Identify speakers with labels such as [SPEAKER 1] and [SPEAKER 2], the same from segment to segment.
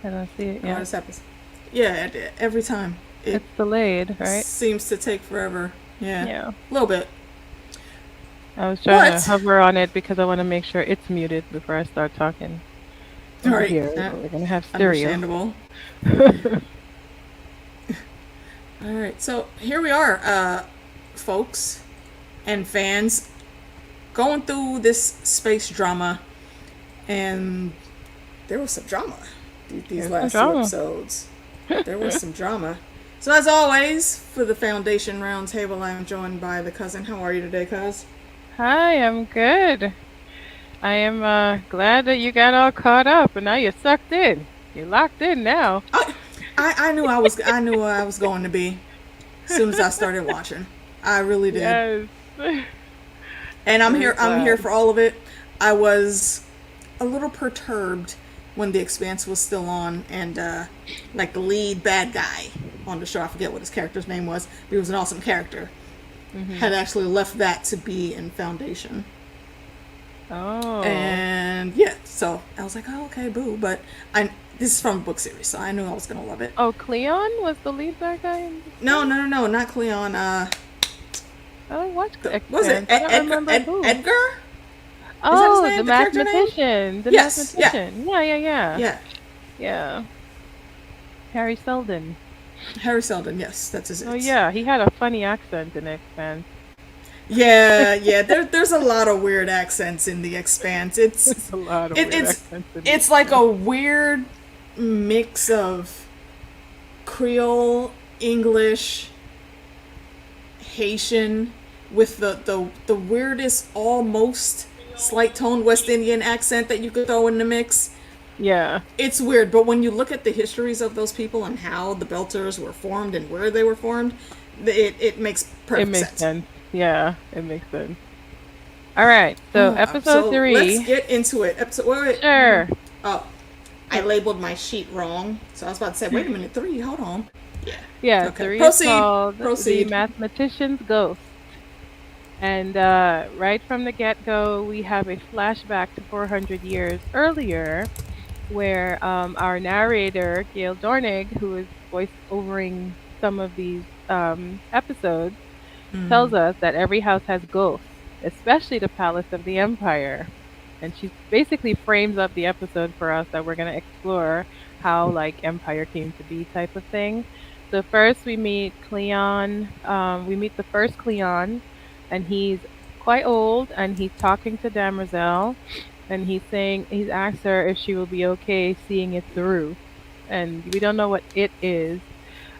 [SPEAKER 1] I don't see it
[SPEAKER 2] Oh,
[SPEAKER 1] yet.
[SPEAKER 2] this happens. Yeah, every time. It
[SPEAKER 1] It's delayed, right?
[SPEAKER 2] seems to take forever. Yeah,
[SPEAKER 1] Yeah.
[SPEAKER 2] a little bit.
[SPEAKER 1] I was trying to
[SPEAKER 2] But,
[SPEAKER 1] hover on it because I want to make sure it's muted before I start talking over
[SPEAKER 2] alright,
[SPEAKER 1] here. We're gonna have stereo.
[SPEAKER 2] understandable. Alright, so here we are, folks and fans, going through this space drama, and there was some drama these
[SPEAKER 1] There's some
[SPEAKER 2] last two
[SPEAKER 1] drama.
[SPEAKER 2] episodes. There was some drama. So as always, for the Foundation Roundtable, I'm joined by the cousin. How are you today, cuz?
[SPEAKER 1] Hi, I'm good. I am glad that you got all caught up and now you're sucked in. You're locked in now.
[SPEAKER 2] I knew I knew where I was going to be as soon as I started watching. I really did.
[SPEAKER 1] Yes.
[SPEAKER 2] And
[SPEAKER 1] Very
[SPEAKER 2] I'm here
[SPEAKER 1] glad.
[SPEAKER 2] for all of it. I was a little perturbed when The Expanse was still on, and like the lead bad guy on the show, I forget what his character's name was, but he was an awesome character,
[SPEAKER 1] Mhm.
[SPEAKER 2] had actually left that to be in Foundation.
[SPEAKER 1] Oh.
[SPEAKER 2] And yeah, so I was like, oh, okay, boo. But this is from a book series, so I knew I was gonna love it.
[SPEAKER 1] Oh, Cleon was the lead bad guy in the
[SPEAKER 2] No,
[SPEAKER 1] show?
[SPEAKER 2] no, no, no, not Cleon.
[SPEAKER 1] I don't watch The
[SPEAKER 2] What was it
[SPEAKER 1] Expanse. I don't remember who.
[SPEAKER 2] Edgar? Is that his
[SPEAKER 1] Oh, the
[SPEAKER 2] name? The character name?
[SPEAKER 1] mathematician. The
[SPEAKER 2] Yes, yeah,
[SPEAKER 1] mathematician. Yeah, yeah, yeah.
[SPEAKER 2] yeah.
[SPEAKER 1] Yeah. Harry Seldon.
[SPEAKER 2] Harry Seldon. Yes, that's his.
[SPEAKER 1] Oh yeah, he had a funny accent in The Expanse.
[SPEAKER 2] Yeah, yeah. There's a lot of weird accents in The Expanse.
[SPEAKER 1] A lot of
[SPEAKER 2] It,
[SPEAKER 1] weird
[SPEAKER 2] it's
[SPEAKER 1] accents in The
[SPEAKER 2] it's like
[SPEAKER 1] Expanse.
[SPEAKER 2] a weird mix of Creole, English, Haitian, with the weirdest, almost slight tone West Indian accent that you could throw in the mix.
[SPEAKER 1] Yeah,
[SPEAKER 2] It's weird, but when you look at the histories of those people and how the Belters were formed and where they were formed, it makes
[SPEAKER 1] it
[SPEAKER 2] perfect
[SPEAKER 1] makes
[SPEAKER 2] sense.
[SPEAKER 1] sense. Yeah, it makes sense. All right, so episode
[SPEAKER 2] So let's
[SPEAKER 1] 3.
[SPEAKER 2] get into it. Episode. Wait.
[SPEAKER 1] Sure.
[SPEAKER 2] Oh, I labeled my sheet wrong, so I was about to say, wait a minute, 3. Hold on. Yeah.
[SPEAKER 1] Yeah,
[SPEAKER 2] Okay.
[SPEAKER 1] 3 is
[SPEAKER 2] Proceed.
[SPEAKER 1] called The
[SPEAKER 2] Proceed.
[SPEAKER 1] Mathematician's Ghost. And right from the get-go, we have a flashback to 400 years earlier, where our narrator, Gail Dornig, who is voice overing some of these episodes, tells us that every house has ghosts, especially the Palace of the Empire. And she basically frames up the episode for us that we're going to explore how like Empire came to be type of thing. So first we meet Cleon. We meet the first Cleon, and he's quite old, and he's talking to Damrzel, and he's asked her if she will be okay seeing it through, and we don't know what it is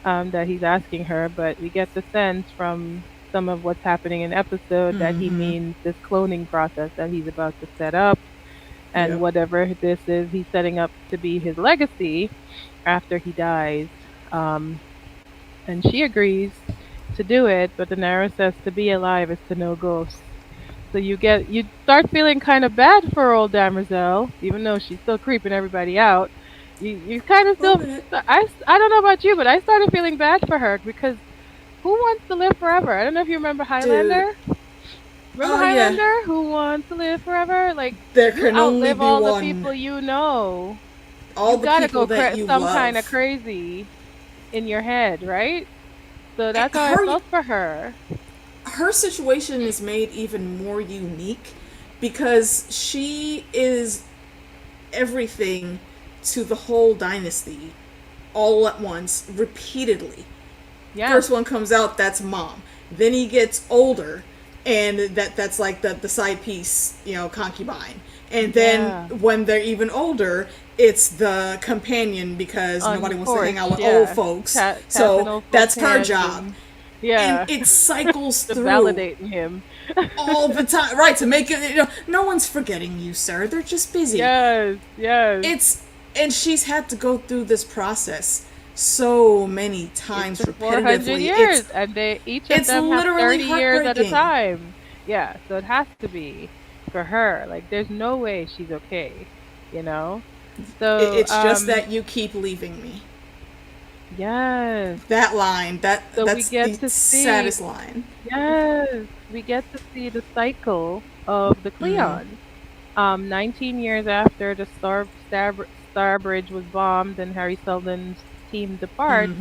[SPEAKER 1] that he's asking her, but we get the sense from some of what's happening in the episode that he means this cloning process that he's about to set up, and
[SPEAKER 2] Yep.
[SPEAKER 1] whatever this is, he's setting up to be his legacy after he dies. Um, and she agrees to do it, but Daenerys says to be alive is to know ghosts. So you start feeling kind of bad for old Damrzel, even though she's still creeping everybody out. You kind of
[SPEAKER 2] A little
[SPEAKER 1] still
[SPEAKER 2] bit.
[SPEAKER 1] I don't know about you, but I started feeling bad for her because who wants to live forever? I don't know if you remember
[SPEAKER 2] Dude.
[SPEAKER 1] Highlander. Remember
[SPEAKER 2] Oh yeah.
[SPEAKER 1] Highlander? Who wants to live forever? Like
[SPEAKER 2] There
[SPEAKER 1] you
[SPEAKER 2] can only
[SPEAKER 1] outlive
[SPEAKER 2] be
[SPEAKER 1] all the
[SPEAKER 2] one.
[SPEAKER 1] people you know.
[SPEAKER 2] All
[SPEAKER 1] You
[SPEAKER 2] the
[SPEAKER 1] gotta
[SPEAKER 2] people
[SPEAKER 1] go
[SPEAKER 2] that you
[SPEAKER 1] some kind of
[SPEAKER 2] love.
[SPEAKER 1] crazy in your head, right? So
[SPEAKER 2] And
[SPEAKER 1] that's how I felt for her.
[SPEAKER 2] her situation is made even more unique because she is everything to the whole dynasty all at once, repeatedly.
[SPEAKER 1] Yeah.
[SPEAKER 2] First one comes out, that's mom. Then he gets older, and that's like the side piece, concubine. And then
[SPEAKER 1] Yeah.
[SPEAKER 2] when they're even older, it's the companion because nobody wants to hang out
[SPEAKER 1] Unforced,
[SPEAKER 2] with old
[SPEAKER 1] yeah.
[SPEAKER 2] folks.
[SPEAKER 1] Tapping
[SPEAKER 2] So
[SPEAKER 1] old folks'
[SPEAKER 2] that's her
[SPEAKER 1] hands
[SPEAKER 2] job.
[SPEAKER 1] and
[SPEAKER 2] And
[SPEAKER 1] yeah,
[SPEAKER 2] it cycles
[SPEAKER 1] to
[SPEAKER 2] through
[SPEAKER 1] validating him.
[SPEAKER 2] all the time, right? To make it, no one's forgetting you, sir. They're just busy.
[SPEAKER 1] Yes, yes.
[SPEAKER 2] It's and she's had to go through this process so many
[SPEAKER 1] It's
[SPEAKER 2] times
[SPEAKER 1] the 400
[SPEAKER 2] repetitively.
[SPEAKER 1] years, and they each of
[SPEAKER 2] It's
[SPEAKER 1] them have
[SPEAKER 2] literally
[SPEAKER 1] 30 years at a
[SPEAKER 2] heartbreaking.
[SPEAKER 1] time. Yeah, so it has to be for her. Like, there's no way she's okay, you know? So,
[SPEAKER 2] It's just that you keep leaving me.
[SPEAKER 1] yes.
[SPEAKER 2] That line,
[SPEAKER 1] So we
[SPEAKER 2] that's
[SPEAKER 1] get
[SPEAKER 2] the
[SPEAKER 1] to see,
[SPEAKER 2] saddest line.
[SPEAKER 1] yes, we get to see the cycle of the Cleons. 19 years after the Starbridge was bombed and Harry Seldon's team departs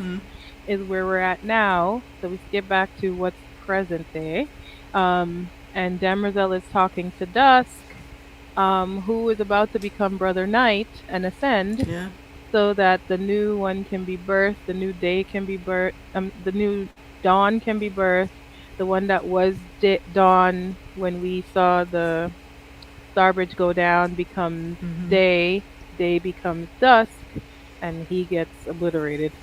[SPEAKER 1] is where we're at now. So we skip back to what's present day. And Demerzel is talking to Dusk, who is about to become Brother Knight and ascend
[SPEAKER 2] Yeah.
[SPEAKER 1] so that the new one can be birthed, the new day can be birthed, the new dawn can be birthed, the one that was dawn when we saw the Starbridge go down becomes day, day becomes dusk, and he gets obliterated.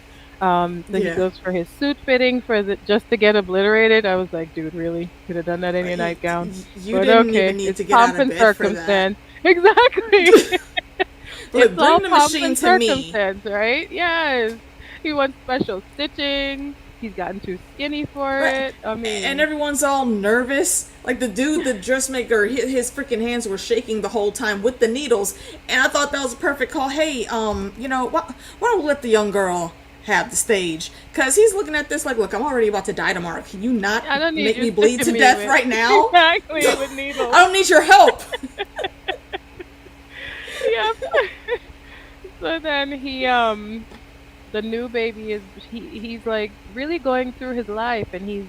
[SPEAKER 1] So he
[SPEAKER 2] Yeah.
[SPEAKER 1] goes for his suit fitting for the just to get obliterated. I was like, dude, really? Could have done that in your
[SPEAKER 2] You,
[SPEAKER 1] nightgown.
[SPEAKER 2] you
[SPEAKER 1] But
[SPEAKER 2] didn't even
[SPEAKER 1] okay,
[SPEAKER 2] need
[SPEAKER 1] it's
[SPEAKER 2] to get
[SPEAKER 1] pomp
[SPEAKER 2] out of
[SPEAKER 1] and
[SPEAKER 2] bed for that.
[SPEAKER 1] circumstance. Exactly.
[SPEAKER 2] Look,
[SPEAKER 1] It's all
[SPEAKER 2] bring the
[SPEAKER 1] pomp
[SPEAKER 2] machine
[SPEAKER 1] and
[SPEAKER 2] to me.
[SPEAKER 1] circumstance, right? Yes. He wants special stitching. He's gotten too skinny for
[SPEAKER 2] Right.
[SPEAKER 1] it. I
[SPEAKER 2] And
[SPEAKER 1] mean,
[SPEAKER 2] everyone's all nervous. Like the dude, the dressmaker, his freaking hands were shaking the whole time with the needles. And I thought that was a perfect call. Hey, why don't we let the young girl have the stage? Because he's looking at this like, look, I'm already about to die tomorrow. Can you not
[SPEAKER 1] I don't need
[SPEAKER 2] make
[SPEAKER 1] you
[SPEAKER 2] me bleed to
[SPEAKER 1] sticking me
[SPEAKER 2] death
[SPEAKER 1] with
[SPEAKER 2] right now?
[SPEAKER 1] exactly with needles.
[SPEAKER 2] I don't need your help.
[SPEAKER 1] Yep. So then the new baby is he's like really going through his life, and he's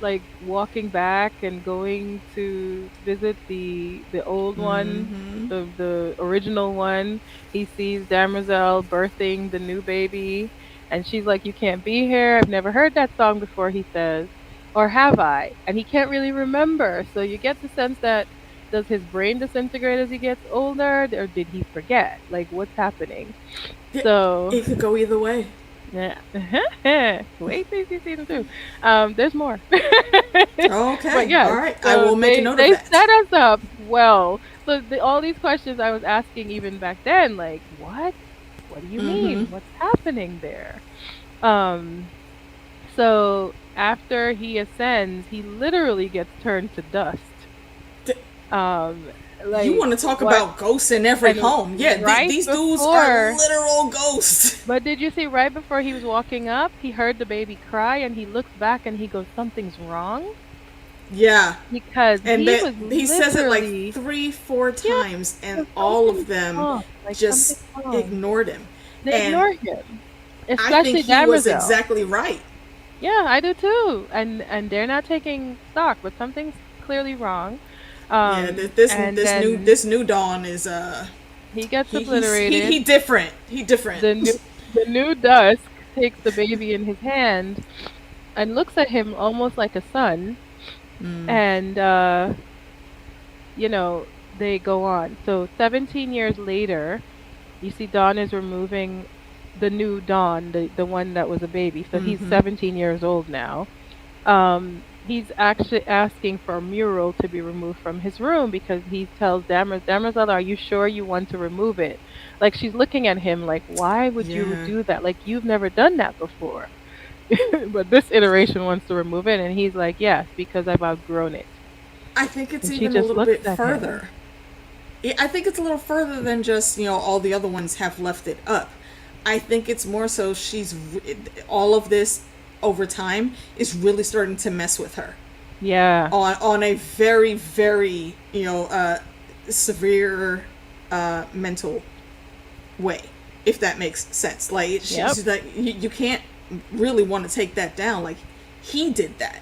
[SPEAKER 1] like walking back and going to visit the old one, the original one. He sees Damerzel birthing the new baby, and she's like, "You can't be here. I've never heard that song before," he says. Or have I? And he can't really remember. So you get the sense that does his brain disintegrate as he gets older, or did he forget? Like, what's happening? So
[SPEAKER 2] It could go either way.
[SPEAKER 1] yeah. Wait till you see season two. There's more. But
[SPEAKER 2] Okay. All
[SPEAKER 1] yes,
[SPEAKER 2] right. I
[SPEAKER 1] so
[SPEAKER 2] will make a note of
[SPEAKER 1] they
[SPEAKER 2] that.
[SPEAKER 1] set us up well. So all these questions I was asking even back then, like, what? What do you mean? What's happening there? Um, so after he ascends, he literally gets turned to dust.
[SPEAKER 2] D-
[SPEAKER 1] Um,
[SPEAKER 2] You
[SPEAKER 1] like
[SPEAKER 2] want to talk
[SPEAKER 1] what?
[SPEAKER 2] about ghosts in every
[SPEAKER 1] And
[SPEAKER 2] home. Yeah,
[SPEAKER 1] right
[SPEAKER 2] these dudes are
[SPEAKER 1] before
[SPEAKER 2] literal ghosts.
[SPEAKER 1] But did you see right before he was walking up, he heard the baby cry and he looks back and he goes, something's wrong?
[SPEAKER 2] Yeah.
[SPEAKER 1] Because
[SPEAKER 2] And
[SPEAKER 1] he
[SPEAKER 2] that
[SPEAKER 1] was
[SPEAKER 2] he says it like
[SPEAKER 1] literally,
[SPEAKER 2] three, four
[SPEAKER 1] yeah,
[SPEAKER 2] times, and
[SPEAKER 1] there's
[SPEAKER 2] all of
[SPEAKER 1] something's
[SPEAKER 2] them
[SPEAKER 1] wrong. Like something's
[SPEAKER 2] just
[SPEAKER 1] wrong.
[SPEAKER 2] ignored him.
[SPEAKER 1] They
[SPEAKER 2] And
[SPEAKER 1] ignore him.
[SPEAKER 2] I think
[SPEAKER 1] Especially
[SPEAKER 2] he was
[SPEAKER 1] Damerzel.
[SPEAKER 2] exactly right.
[SPEAKER 1] Yeah, I do too. And they're not taking stock, but something's clearly wrong.
[SPEAKER 2] Yeah,
[SPEAKER 1] And then
[SPEAKER 2] this new Dawn is
[SPEAKER 1] he gets
[SPEAKER 2] he
[SPEAKER 1] obliterated.
[SPEAKER 2] different. He different.
[SPEAKER 1] The new the new Dusk takes the baby in his hand and looks at him almost like a son. And they go on. So 17 years later, you see Dawn is removing the new Dawn, the one that was a baby. So he's 17 years old now. He's actually asking for a mural to be removed from his room because he tells Damerzel, are you sure you want to remove it? Like she's looking at him like, why would you
[SPEAKER 2] Yeah.
[SPEAKER 1] do that? Like you've never done that before. But this iteration wants to remove it, and he's like, yes, because I've outgrown it.
[SPEAKER 2] I think it's
[SPEAKER 1] And she
[SPEAKER 2] even a
[SPEAKER 1] just
[SPEAKER 2] little
[SPEAKER 1] looks
[SPEAKER 2] bit
[SPEAKER 1] at him.
[SPEAKER 2] further. I think it's a little further than just, all the other ones have left it up. I think it's more so all of this over time is really starting to mess with her
[SPEAKER 1] Yeah.
[SPEAKER 2] on a very, very, severe mental way, if that makes sense. Like,
[SPEAKER 1] Yep.
[SPEAKER 2] she's like, you can't really want to take that down. Like, he did that.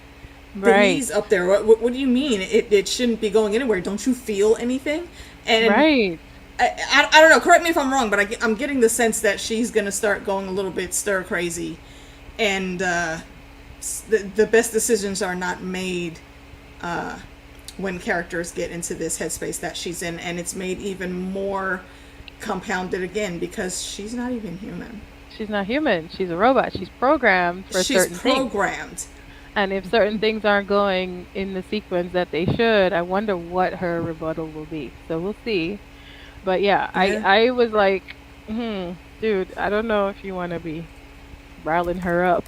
[SPEAKER 1] Right.
[SPEAKER 2] He's up there. What do you mean? It shouldn't be going anywhere. Don't you feel anything? And
[SPEAKER 1] Right.
[SPEAKER 2] I don't know. Correct me if I'm wrong, but I'm getting the sense that she's going to start going a little bit stir crazy. And the best decisions are not made when characters get into this headspace that she's in. And it's made even more compounded again because she's not even human.
[SPEAKER 1] She's not human. She's a robot. She's programmed for
[SPEAKER 2] She's
[SPEAKER 1] certain things.
[SPEAKER 2] programmed.
[SPEAKER 1] And if certain things aren't going in the sequence that they should, I wonder what her rebuttal will be. So we'll see. But yeah,
[SPEAKER 2] Yeah.
[SPEAKER 1] I was like, dude, I don't know if you want to be riling her up.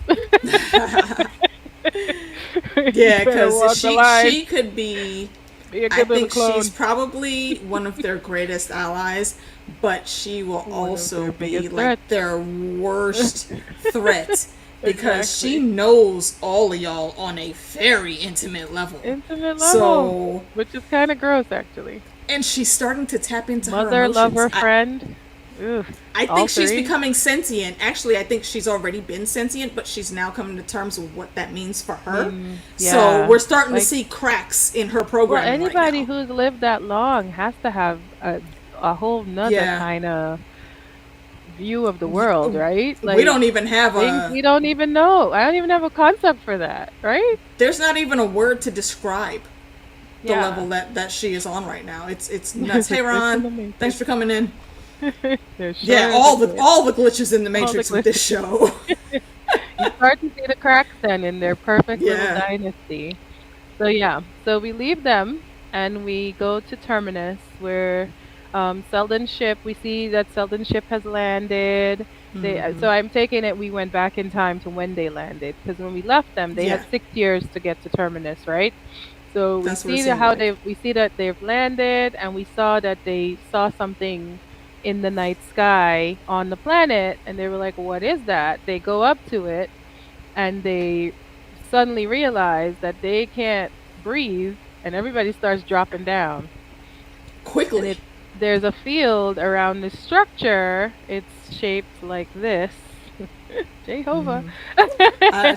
[SPEAKER 1] You
[SPEAKER 2] Yeah,
[SPEAKER 1] better walk
[SPEAKER 2] because
[SPEAKER 1] the line.
[SPEAKER 2] she could be.
[SPEAKER 1] Be a
[SPEAKER 2] I
[SPEAKER 1] good little
[SPEAKER 2] think
[SPEAKER 1] clone.
[SPEAKER 2] she's probably one of their greatest allies, but she will
[SPEAKER 1] One of
[SPEAKER 2] also
[SPEAKER 1] their
[SPEAKER 2] be
[SPEAKER 1] biggest
[SPEAKER 2] like
[SPEAKER 1] threats.
[SPEAKER 2] their worst threat because she
[SPEAKER 1] Exactly.
[SPEAKER 2] knows all of y'all on a very intimate level.
[SPEAKER 1] Intimate level.
[SPEAKER 2] So,
[SPEAKER 1] Which is kind of gross, actually.
[SPEAKER 2] and she's starting to tap into her
[SPEAKER 1] Mother,
[SPEAKER 2] emotions.
[SPEAKER 1] lover, friend. Ooh,
[SPEAKER 2] I
[SPEAKER 1] all
[SPEAKER 2] think she's
[SPEAKER 1] three.
[SPEAKER 2] becoming sentient. Actually, I think she's already been sentient, but she's now coming to terms with what that means for her. So
[SPEAKER 1] Yeah.
[SPEAKER 2] we're starting to
[SPEAKER 1] Like,
[SPEAKER 2] see cracks in her
[SPEAKER 1] well,
[SPEAKER 2] programming right
[SPEAKER 1] anybody
[SPEAKER 2] now.
[SPEAKER 1] who's lived that long has to have a whole nother
[SPEAKER 2] Yeah.
[SPEAKER 1] kind of view of the world, right?
[SPEAKER 2] We
[SPEAKER 1] Like
[SPEAKER 2] don't even have
[SPEAKER 1] things
[SPEAKER 2] a.
[SPEAKER 1] we don't even know. I don't even have a concept for that, right?
[SPEAKER 2] There's not even a word to describe the
[SPEAKER 1] Yeah.
[SPEAKER 2] level that she is on right now. It's nuts.
[SPEAKER 1] There's a
[SPEAKER 2] Hey
[SPEAKER 1] glitch in
[SPEAKER 2] Ron,
[SPEAKER 1] the
[SPEAKER 2] thanks
[SPEAKER 1] matrix.
[SPEAKER 2] for coming in.
[SPEAKER 1] There
[SPEAKER 2] Yeah,
[SPEAKER 1] sure is a glitch.
[SPEAKER 2] all the glitches in the
[SPEAKER 1] All the
[SPEAKER 2] matrix with this
[SPEAKER 1] glitches.
[SPEAKER 2] show.
[SPEAKER 1] You start to see the cracks then in their perfect little
[SPEAKER 2] Yeah.
[SPEAKER 1] dynasty. So yeah, so we leave them and we go to Terminus where Selden's ship. We see that Selden's ship has landed. So I'm taking it we went back in time to when they landed because when we left them, they
[SPEAKER 2] Yeah.
[SPEAKER 1] had 6 years to get to Terminus, right? So we
[SPEAKER 2] That's what it
[SPEAKER 1] see
[SPEAKER 2] seemed like.
[SPEAKER 1] we see that they've landed, and we saw that they saw something in the night sky on the planet, and they were like, "What is that?" They go up to it, and they suddenly realize that they can't breathe, and everybody starts dropping down. And
[SPEAKER 2] Quickly.
[SPEAKER 1] there's a field around this structure. It's shaped like this. Jehovah.
[SPEAKER 2] Uh,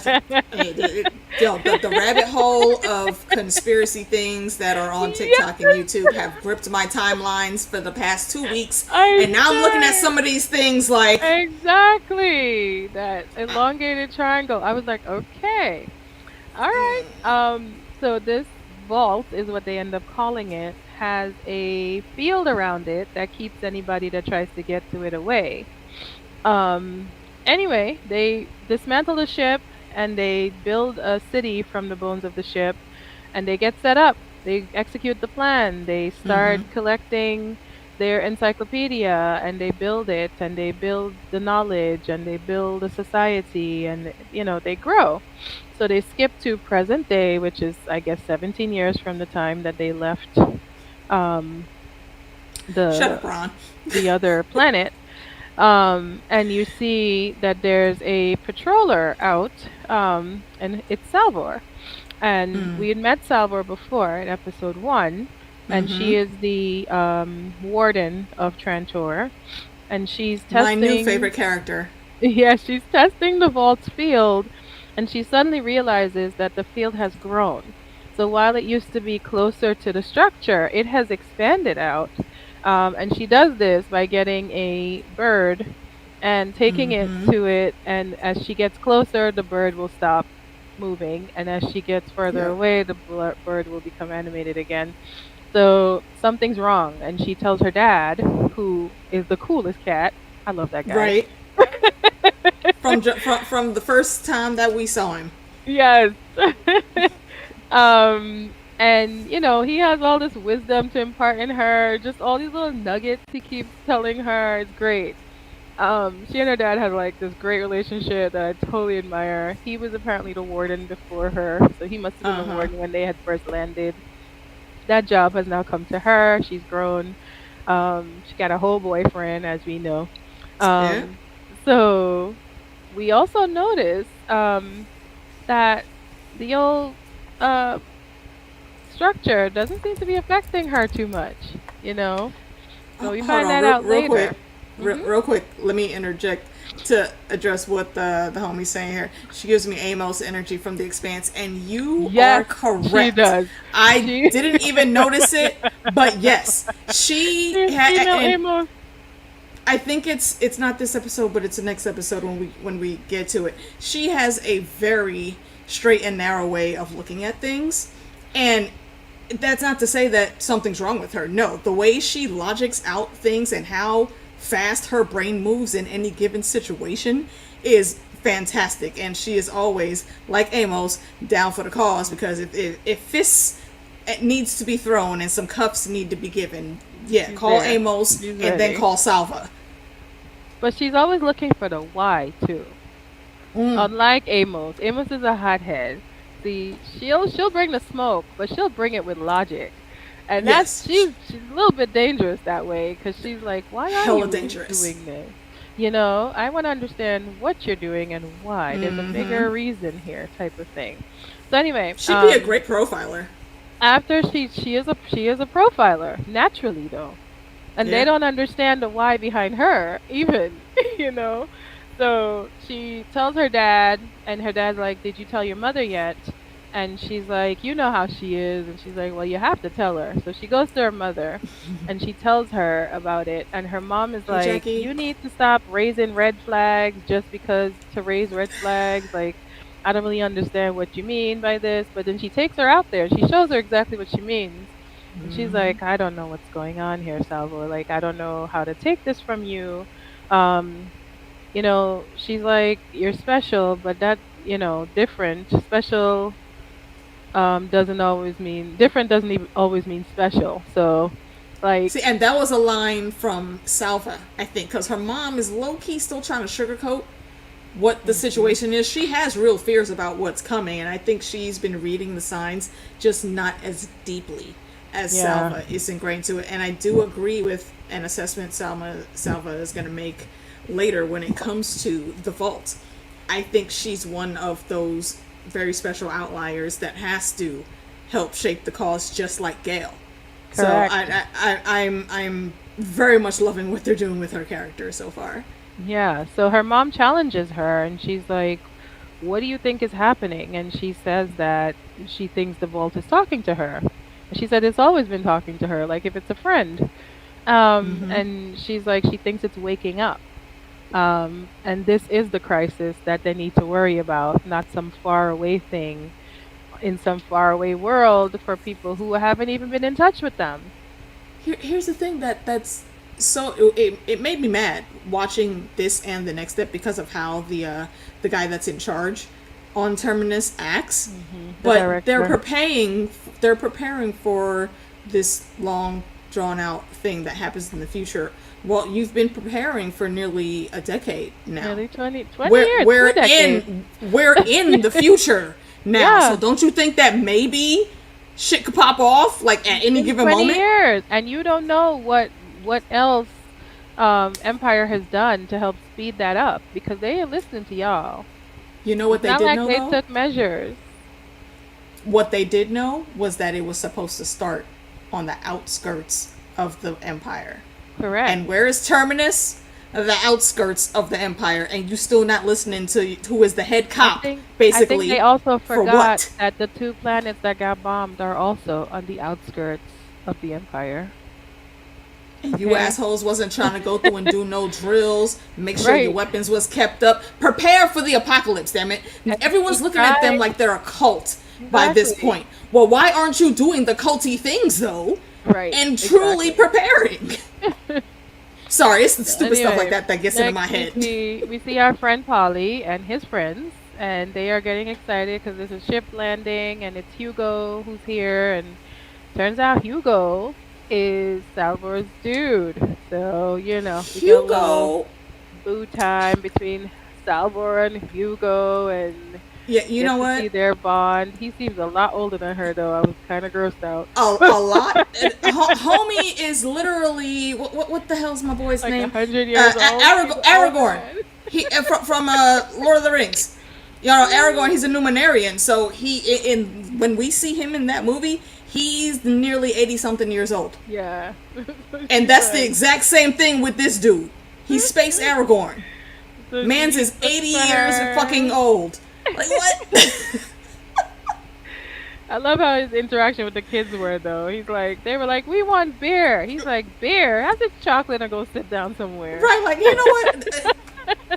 [SPEAKER 2] the rabbit hole of conspiracy things that are on TikTok and
[SPEAKER 1] Yes,
[SPEAKER 2] YouTube have gripped my timelines for the past 2 weeks,
[SPEAKER 1] I
[SPEAKER 2] and now I'm looking at
[SPEAKER 1] say.
[SPEAKER 2] some of these things like,
[SPEAKER 1] Exactly. That elongated triangle. I was like, okay. All right. So this vault is what they end up calling it, has a field around it that keeps anybody that tries to get to it away. Um anyway, they dismantle the ship and they build a city from the bones of the ship and they get set up. They execute the plan. They start collecting their encyclopedia and they build it and they build the knowledge and they build a society and they grow. So they skip to present day, which is I guess 17 years from the time that they left um
[SPEAKER 2] shut
[SPEAKER 1] the
[SPEAKER 2] up, Ron.
[SPEAKER 1] the other planet. And you see that there's a patroller out, and it's Salvor. And we had met Salvor before in episode 1, and she is the warden of Trantor, and she's
[SPEAKER 2] My new
[SPEAKER 1] testing.
[SPEAKER 2] favorite character.
[SPEAKER 1] Yeah, she's testing the vault's field, and she suddenly realizes that the field has grown. So while it used to be closer to the structure, it has expanded out. And she does this by getting a bird and taking it to it. And as she gets closer, the bird will stop moving. And as she gets further
[SPEAKER 2] Yep.
[SPEAKER 1] away, the bird will become animated again. So something's wrong. And she tells her dad, who is the coolest cat. I love that guy.
[SPEAKER 2] Right. From the first time that we saw him.
[SPEAKER 1] Yes. And he has all this wisdom to impart in her, just all these little nuggets he keeps telling her. It's great. She and her dad had like this great relationship that I totally admire. He was apparently the warden before her, so he must have been the warden when they had first landed. That job has now come to her. She's grown. She got a whole boyfriend, as we know.
[SPEAKER 2] Yeah.
[SPEAKER 1] Um, so we also notice that the old uh structure doesn't seem to be affecting her too much, you know? So we
[SPEAKER 2] Hold
[SPEAKER 1] find
[SPEAKER 2] on,
[SPEAKER 1] that out
[SPEAKER 2] real quick.
[SPEAKER 1] later. Hmm.
[SPEAKER 2] Real quick, let me interject to address what the homie's saying here. She gives me Amos energy from the Expanse, and you are
[SPEAKER 1] Yes, she
[SPEAKER 2] correct.
[SPEAKER 1] does.
[SPEAKER 2] I
[SPEAKER 1] She
[SPEAKER 2] didn't even notice it, but yes, she
[SPEAKER 1] she's
[SPEAKER 2] had.
[SPEAKER 1] female
[SPEAKER 2] And
[SPEAKER 1] Amos.
[SPEAKER 2] I think it's not this episode, but it's the next episode when we get to it. She has a very straight and narrow way of looking at things, and that's not to say that something's wrong with her. No, the way she logics out things and how fast her brain moves in any given situation is fantastic. And she is always, like Amos, down for the cause, because if fists needs to be thrown and some cuffs need to be given, yeah,
[SPEAKER 1] She's
[SPEAKER 2] call
[SPEAKER 1] there.
[SPEAKER 2] Amos
[SPEAKER 1] She's
[SPEAKER 2] and then
[SPEAKER 1] ready.
[SPEAKER 2] call Salva.
[SPEAKER 1] But she's always looking for the why too. Unlike Amos. Amos is a hothead. See, she'll bring the smoke, but she'll bring it with logic. And that's
[SPEAKER 2] Yes,
[SPEAKER 1] she's a little bit dangerous that way because she's like, why are
[SPEAKER 2] hella
[SPEAKER 1] you
[SPEAKER 2] dangerous.
[SPEAKER 1] doing this? I want to understand what you're doing and why. There's a bigger reason here, type of thing. So anyway,
[SPEAKER 2] She'd be a great profiler.
[SPEAKER 1] after she is a profiler naturally though. and they
[SPEAKER 2] Yeah.
[SPEAKER 1] don't understand the why behind her even, you know. So she tells her dad, and her dad's like, "Did you tell your mother yet?" And she's like, "You know how she is." And she's like, "Well, you have to tell her." So she goes to her mother and she tells her about it. And her mom is
[SPEAKER 2] Hey,
[SPEAKER 1] like,
[SPEAKER 2] Jackie.
[SPEAKER 1] "You need to stop raising red flags just because to raise red flags. Like, I don't really understand what you mean by this." But then she takes her out there. She shows her exactly what she means. And she's like, "I don't know what's going on here, Salvo. Like, I don't know how to take this from you." Um, she's like, "You're special, but that, different, special doesn't always mean different doesn't even always mean special." So, like,
[SPEAKER 2] See, and that was a line from Salva, I think, because her mom is low key still trying to sugarcoat what the
[SPEAKER 1] mhm,
[SPEAKER 2] situation is. She has real fears about what's coming, and I think she's been reading the signs, just not as deeply as
[SPEAKER 1] yeah,
[SPEAKER 2] Salva is ingrained to it. And I do agree with an assessment Salva is going to make later when it comes to the vault. I think she's one of those very special outliers that has to help shape the cause, just like Gale. So
[SPEAKER 1] correct.
[SPEAKER 2] I'm very much loving what they're doing with her character so far.
[SPEAKER 1] Yeah. So her mom challenges her and she's like, "What do you think is happening?" And she says that she thinks the vault is talking to her. And she said it's always been talking to her, like if it's a friend. And she's like, she thinks it's waking up. And this is the crisis that they need to worry about, not some far away thing in some faraway world for people who haven't even been in touch with them.
[SPEAKER 2] Here's the thing that's so it made me mad watching this and the next step because of how the guy that's in charge on Terminus acts,
[SPEAKER 1] The
[SPEAKER 2] but
[SPEAKER 1] director.
[SPEAKER 2] they're preparing for this long drawn out thing that happens in the future. Well, you've been preparing for nearly a decade now.
[SPEAKER 1] Nearly 20
[SPEAKER 2] we're
[SPEAKER 1] years,
[SPEAKER 2] we're
[SPEAKER 1] 2 decades.
[SPEAKER 2] in we're in the future now. So
[SPEAKER 1] Yeah,
[SPEAKER 2] don't you think that maybe shit could pop off like at any
[SPEAKER 1] in
[SPEAKER 2] given
[SPEAKER 1] 20
[SPEAKER 2] moment?
[SPEAKER 1] years. And you don't know what else Empire has done to help speed that up because they are listening to y'all.
[SPEAKER 2] You know what
[SPEAKER 1] It's
[SPEAKER 2] they
[SPEAKER 1] not
[SPEAKER 2] did
[SPEAKER 1] like
[SPEAKER 2] know
[SPEAKER 1] they
[SPEAKER 2] though?
[SPEAKER 1] took measures.
[SPEAKER 2] What they did know was that it was supposed to start on the outskirts of the empire.
[SPEAKER 1] Correct.
[SPEAKER 2] And where is Terminus? The outskirts of the empire, and you still not listening to who is the head
[SPEAKER 1] I
[SPEAKER 2] cop,
[SPEAKER 1] think I think they
[SPEAKER 2] basically,
[SPEAKER 1] also
[SPEAKER 2] for
[SPEAKER 1] forgot
[SPEAKER 2] what?
[SPEAKER 1] that the two planets that got bombed are also on the outskirts of the Empire.
[SPEAKER 2] And you
[SPEAKER 1] Okay?
[SPEAKER 2] assholes wasn't trying to go through and do no drills, make sure your
[SPEAKER 1] Right.
[SPEAKER 2] weapons was kept up, prepare for the apocalypse, damn it.
[SPEAKER 1] And
[SPEAKER 2] Everyone's
[SPEAKER 1] keep
[SPEAKER 2] looking at them
[SPEAKER 1] guys
[SPEAKER 2] like they're a cult by this
[SPEAKER 1] exactly.
[SPEAKER 2] point. Well, why aren't you doing the culty things though?
[SPEAKER 1] Right.
[SPEAKER 2] And truly
[SPEAKER 1] Exactly.
[SPEAKER 2] preparing. Sorry, it's the stupid stuff like
[SPEAKER 1] Anyway,
[SPEAKER 2] that that gets into
[SPEAKER 1] next
[SPEAKER 2] my
[SPEAKER 1] we
[SPEAKER 2] head.
[SPEAKER 1] see we see our friend Polly and his friends, and they are getting excited because there's a ship landing, and it's Hugo who's here, and turns out Hugo is Salvor's dude. So we get a little
[SPEAKER 2] Hugo.
[SPEAKER 1] boo time between Salvor and Hugo, and
[SPEAKER 2] Yeah, you
[SPEAKER 1] get
[SPEAKER 2] know
[SPEAKER 1] to
[SPEAKER 2] what?
[SPEAKER 1] see their bond. He seems a lot older than her, though. I was kind of grossed out.
[SPEAKER 2] A lot. Homie is literally what the hell's my boy's
[SPEAKER 1] Like a
[SPEAKER 2] name?
[SPEAKER 1] 100 years old. He's an old
[SPEAKER 2] Aragorn.
[SPEAKER 1] man.
[SPEAKER 2] He from Lord of the Rings. You know, Aragorn. He's a Numenorian, so he in when we see him in that movie, he's nearly 80 something years old,
[SPEAKER 1] Yeah.
[SPEAKER 2] and
[SPEAKER 1] She's
[SPEAKER 2] that's the
[SPEAKER 1] like,
[SPEAKER 2] exact same thing with this dude. He's Space Aragorn.
[SPEAKER 1] so
[SPEAKER 2] Man's
[SPEAKER 1] she
[SPEAKER 2] is
[SPEAKER 1] looks
[SPEAKER 2] 80
[SPEAKER 1] for
[SPEAKER 2] years
[SPEAKER 1] her.
[SPEAKER 2] fucking old. Like what?
[SPEAKER 1] I love how his interaction with the kids were, though. They were like, "We want beer." He's like, "Beer? Have this chocolate and go sit down somewhere."
[SPEAKER 2] Right? Like you know what?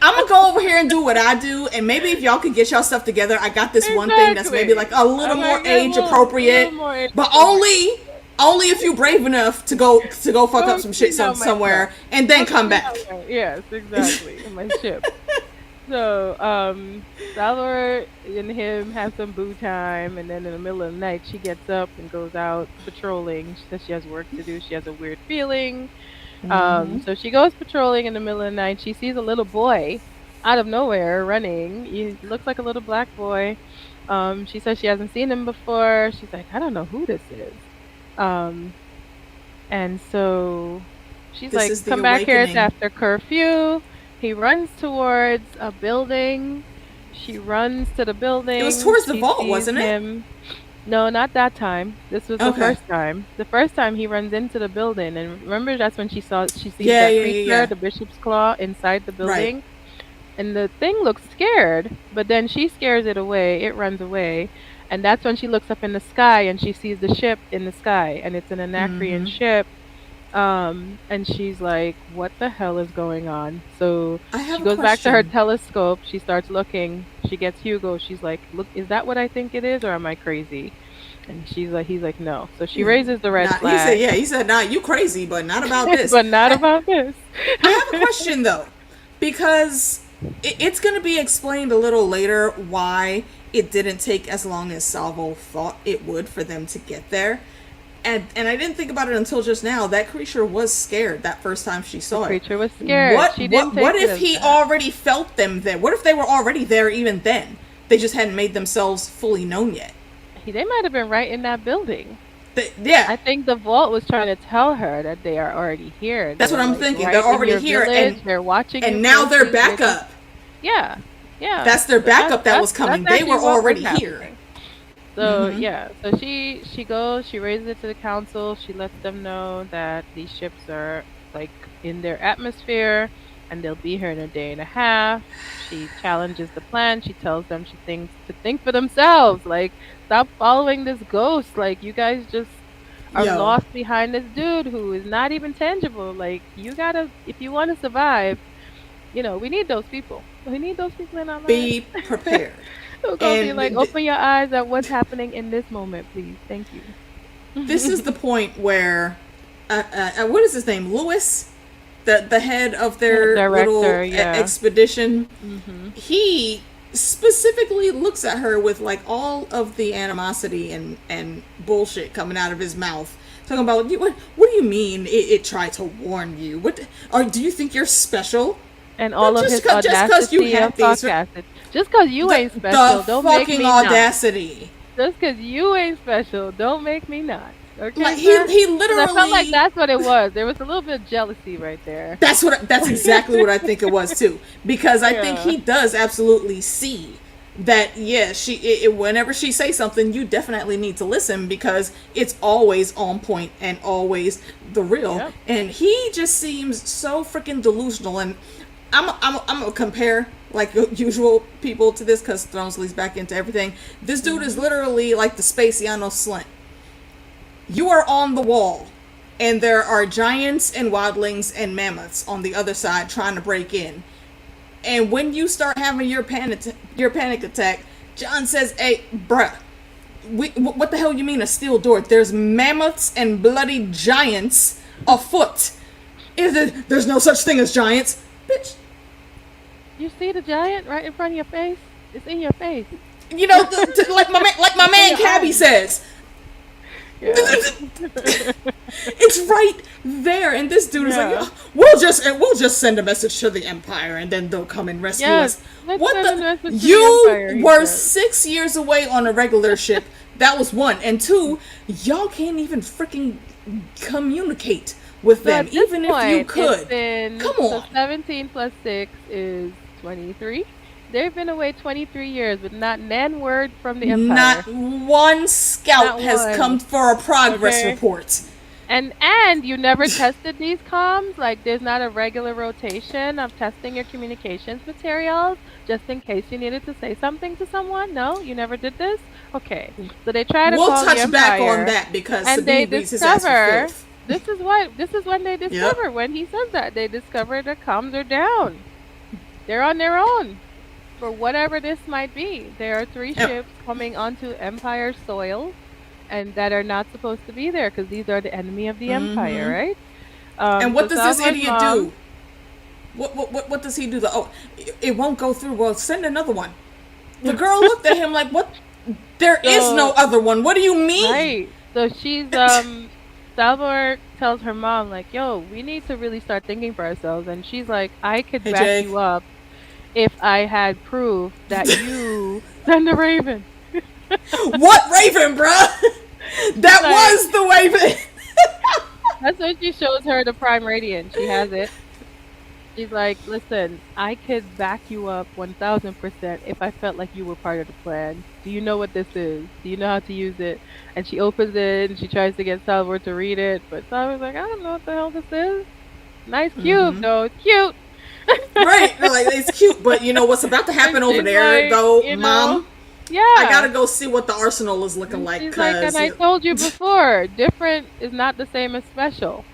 [SPEAKER 2] I'm gonna go over here and do what I do, and maybe if y'all could get y'all stuff together, I got this one thing that's maybe like
[SPEAKER 1] Exactly.
[SPEAKER 2] a little
[SPEAKER 1] I'm
[SPEAKER 2] more
[SPEAKER 1] like, yeah,
[SPEAKER 2] age
[SPEAKER 1] a little
[SPEAKER 2] appropriate,
[SPEAKER 1] more age
[SPEAKER 2] but
[SPEAKER 1] appropriate.
[SPEAKER 2] only if you brave enough to go fuck up
[SPEAKER 1] Go
[SPEAKER 2] some shit
[SPEAKER 1] clean out my stuff.
[SPEAKER 2] somewhere and then
[SPEAKER 1] Go
[SPEAKER 2] come
[SPEAKER 1] clean
[SPEAKER 2] back.
[SPEAKER 1] out my yes, exactly. In my ship. So, Salvor and him have some boo time, and then in the middle of the night, she gets up and goes out patrolling. She says she has work to do. She has a weird feeling. So she goes patrolling in the middle of the night. She sees a little boy out of nowhere running. He looks like a little black boy. She says she hasn't seen him before. She's like, I don't know who this is. Um, and so she's
[SPEAKER 2] This
[SPEAKER 1] like,
[SPEAKER 2] is the
[SPEAKER 1] come back here. It's
[SPEAKER 2] awakening.
[SPEAKER 1] after curfew. He runs towards a building. She runs to the
[SPEAKER 2] It was
[SPEAKER 1] building.
[SPEAKER 2] towards the
[SPEAKER 1] She
[SPEAKER 2] vault,
[SPEAKER 1] sees
[SPEAKER 2] wasn't it?
[SPEAKER 1] him. No, not that time. This was the
[SPEAKER 2] Okay.
[SPEAKER 1] first time. The first time he runs into the building, and remember that's when she sees
[SPEAKER 2] Yeah,
[SPEAKER 1] that
[SPEAKER 2] yeah, yeah,
[SPEAKER 1] creature,
[SPEAKER 2] yeah.
[SPEAKER 1] the bishop's claw, inside the
[SPEAKER 2] Right.
[SPEAKER 1] building. And the thing looks scared, but then she scares it away. It runs away. And that's when she looks up in the sky and she sees the ship in the sky, and it's an Anacrean ship. And she's like, what the hell is going on? So
[SPEAKER 2] I have
[SPEAKER 1] she
[SPEAKER 2] a
[SPEAKER 1] goes back to her
[SPEAKER 2] question.
[SPEAKER 1] telescope. She starts looking. She gets Hugo. She's like, look, is that what I think it is, or am I crazy? And he's like, no. So she raises the red
[SPEAKER 2] Nah, he said,
[SPEAKER 1] flag,
[SPEAKER 2] yeah, he said, nah, you crazy, but not about this.
[SPEAKER 1] but not about this.
[SPEAKER 2] I have a question though, because it's going to be explained a little later why it didn't take as long as Salvo thought it would for them to get there. And I didn't think about it until just now. That creature was scared that first time she
[SPEAKER 1] The
[SPEAKER 2] saw it.
[SPEAKER 1] creature was scared. She didn't take
[SPEAKER 2] What
[SPEAKER 1] it
[SPEAKER 2] if
[SPEAKER 1] as
[SPEAKER 2] he
[SPEAKER 1] that.
[SPEAKER 2] already felt them there? What if they were already there even then? They just hadn't made themselves fully known yet.
[SPEAKER 1] They might have been right in that building.
[SPEAKER 2] Yeah,
[SPEAKER 1] I think the vault was trying to tell her that they are already here.
[SPEAKER 2] that's what
[SPEAKER 1] They're
[SPEAKER 2] I'm
[SPEAKER 1] like
[SPEAKER 2] thinking. They're
[SPEAKER 1] right in
[SPEAKER 2] already
[SPEAKER 1] your
[SPEAKER 2] here,
[SPEAKER 1] village. They're watching you
[SPEAKER 2] and now they're
[SPEAKER 1] closely. They're
[SPEAKER 2] back
[SPEAKER 1] just
[SPEAKER 2] up.
[SPEAKER 1] yeah, yeah.
[SPEAKER 2] That's their
[SPEAKER 1] So
[SPEAKER 2] backup that was coming.
[SPEAKER 1] that's
[SPEAKER 2] They
[SPEAKER 1] actually
[SPEAKER 2] were
[SPEAKER 1] what was
[SPEAKER 2] already here.
[SPEAKER 1] happening. So yeah, so she goes, she raises it to the council. She lets them know that these ships are like in their atmosphere, and they'll be here in a day and a half. She challenges the plan. She tells them she thinks to think for themselves. Like, stop following this ghost. Like, you guys just are
[SPEAKER 2] Yo,
[SPEAKER 1] lost behind this dude who is not even tangible. Like, you gotta, if you want to survive, we need those people. We need those people in our lives.
[SPEAKER 2] be prepared.
[SPEAKER 1] We're gonna be
[SPEAKER 2] And
[SPEAKER 1] like, open your eyes at what's happening in this moment, please. Thank you.
[SPEAKER 2] this is the point where, what is his name? Lewis, the head of their little
[SPEAKER 1] Director, yeah.
[SPEAKER 2] expedition.
[SPEAKER 1] Mhm.
[SPEAKER 2] He specifically looks at her with like all of the animosity and bullshit coming out of his mouth, talking about what do you mean it tried to warn you? Or do you think you're special?
[SPEAKER 1] And all of his
[SPEAKER 2] Just because you
[SPEAKER 1] audacity of
[SPEAKER 2] have these,
[SPEAKER 1] sarcastic. Just cause you ain't
[SPEAKER 2] the
[SPEAKER 1] special, don't make
[SPEAKER 2] fucking
[SPEAKER 1] me not.
[SPEAKER 2] audacity.
[SPEAKER 1] Just cause you ain't special, don't make me not. Okay,
[SPEAKER 2] Like
[SPEAKER 1] sir?
[SPEAKER 2] he
[SPEAKER 1] 'Cause I felt like
[SPEAKER 2] literally.
[SPEAKER 1] that's what it was. There was a little bit of jealousy right there.
[SPEAKER 2] That's exactly what I think it was too, because I think
[SPEAKER 1] Yeah.
[SPEAKER 2] he does absolutely see that. Yeah, whenever she says something, you definitely need to listen because it's always on point and always the real.
[SPEAKER 1] Yep.
[SPEAKER 2] And he just seems so freaking delusional. And I'm gonna compare like usual people to this because Thrones leads back into everything. This dude is literally like the Spaciano Slint. You are on the wall, and there are giants and wildlings and mammoths on the other side trying to break in. And when you start having your panic attack, John says, "Hey, bruh, what the hell you mean a steel door? There's mammoths and bloody giants afoot. There's no such thing as giants, bitch."
[SPEAKER 1] You see the giant right in front of your face? It's in your face.
[SPEAKER 2] You know, like my
[SPEAKER 1] It's in
[SPEAKER 2] man
[SPEAKER 1] your
[SPEAKER 2] Cabby
[SPEAKER 1] eyes.
[SPEAKER 2] says.
[SPEAKER 1] Yeah.
[SPEAKER 2] It's right there, and this dude is like,
[SPEAKER 1] Yeah.
[SPEAKER 2] "Yeah, we'll just send a message to the Empire, and then they'll come and rescue us."
[SPEAKER 1] Yes. Let's
[SPEAKER 2] What
[SPEAKER 1] send a
[SPEAKER 2] the?
[SPEAKER 1] message to the
[SPEAKER 2] You
[SPEAKER 1] Empire, he
[SPEAKER 2] were
[SPEAKER 1] said.
[SPEAKER 2] 6 years away on a regular ship. That was one, and two, y'all can't even freaking communicate with
[SPEAKER 1] So
[SPEAKER 2] them,
[SPEAKER 1] at this
[SPEAKER 2] even if you
[SPEAKER 1] point, it's
[SPEAKER 2] could.
[SPEAKER 1] been
[SPEAKER 2] Come
[SPEAKER 1] so
[SPEAKER 2] on.
[SPEAKER 1] 17 plus 6 is 23. They've been away 23 years with not nan word from the Empire.
[SPEAKER 2] Not one scout
[SPEAKER 1] Not
[SPEAKER 2] has come
[SPEAKER 1] one.
[SPEAKER 2] for a progress
[SPEAKER 1] Okay.
[SPEAKER 2] report.
[SPEAKER 1] And you never tested these comms? Like there's not a regular rotation of testing your communications materials just in case you needed to say something to someone? No, you never did this? Okay. So they try to
[SPEAKER 2] We'll
[SPEAKER 1] call the
[SPEAKER 2] touch back on
[SPEAKER 1] Empire
[SPEAKER 2] that because
[SPEAKER 1] and they
[SPEAKER 2] Sabine beats his ass for
[SPEAKER 1] discover
[SPEAKER 2] filth.
[SPEAKER 1] this is when they discover when he says that they discover the comms are down. They're on their own. For whatever this might be, there are 3
[SPEAKER 2] Yep.
[SPEAKER 1] ships coming onto Empire soil, and that are not supposed to be there because these are the enemy of the Empire, right?
[SPEAKER 2] And what
[SPEAKER 1] So
[SPEAKER 2] does this
[SPEAKER 1] Salvor's
[SPEAKER 2] idiot
[SPEAKER 1] mom,
[SPEAKER 2] do? What does he do? It won't go through. Well, send another one. The girl looked at him like, "What? There is no
[SPEAKER 1] So
[SPEAKER 2] other one. What do you mean?"
[SPEAKER 1] right, so she's Salvor tells her mom like, "Yo, we need to really start thinking for ourselves," and she's like, "I could
[SPEAKER 2] Hey,
[SPEAKER 1] back
[SPEAKER 2] Jake.
[SPEAKER 1] you up if I had proof that you send a raven."
[SPEAKER 2] What raven, bruh? That
[SPEAKER 1] Like,
[SPEAKER 2] was the raven.
[SPEAKER 1] that's when she shows her the Prime Radiant. She has it. She's like, listen, I could back you up 1000% if I felt like you were part of the plan. Do you know what this is? Do you know how to use it? And she opens it and she tries to get Salvor to read it, but Salvor's like, I don't know what the hell this is. Nice cube, though. It's cute.
[SPEAKER 2] Right. They're like, it's cute, but you know what's about to
[SPEAKER 1] And
[SPEAKER 2] happen over
[SPEAKER 1] she's
[SPEAKER 2] there,
[SPEAKER 1] like,
[SPEAKER 2] though, Mom? I
[SPEAKER 1] yeah.
[SPEAKER 2] gotta go see what the arsenal is looking
[SPEAKER 1] And
[SPEAKER 2] like,
[SPEAKER 1] she's like, and
[SPEAKER 2] cause
[SPEAKER 1] I told you before, different is not the same as special.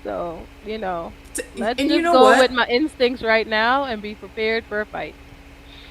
[SPEAKER 1] So, let's
[SPEAKER 2] and you
[SPEAKER 1] just
[SPEAKER 2] know
[SPEAKER 1] go with
[SPEAKER 2] what?
[SPEAKER 1] my instincts right now and be prepared for a fight.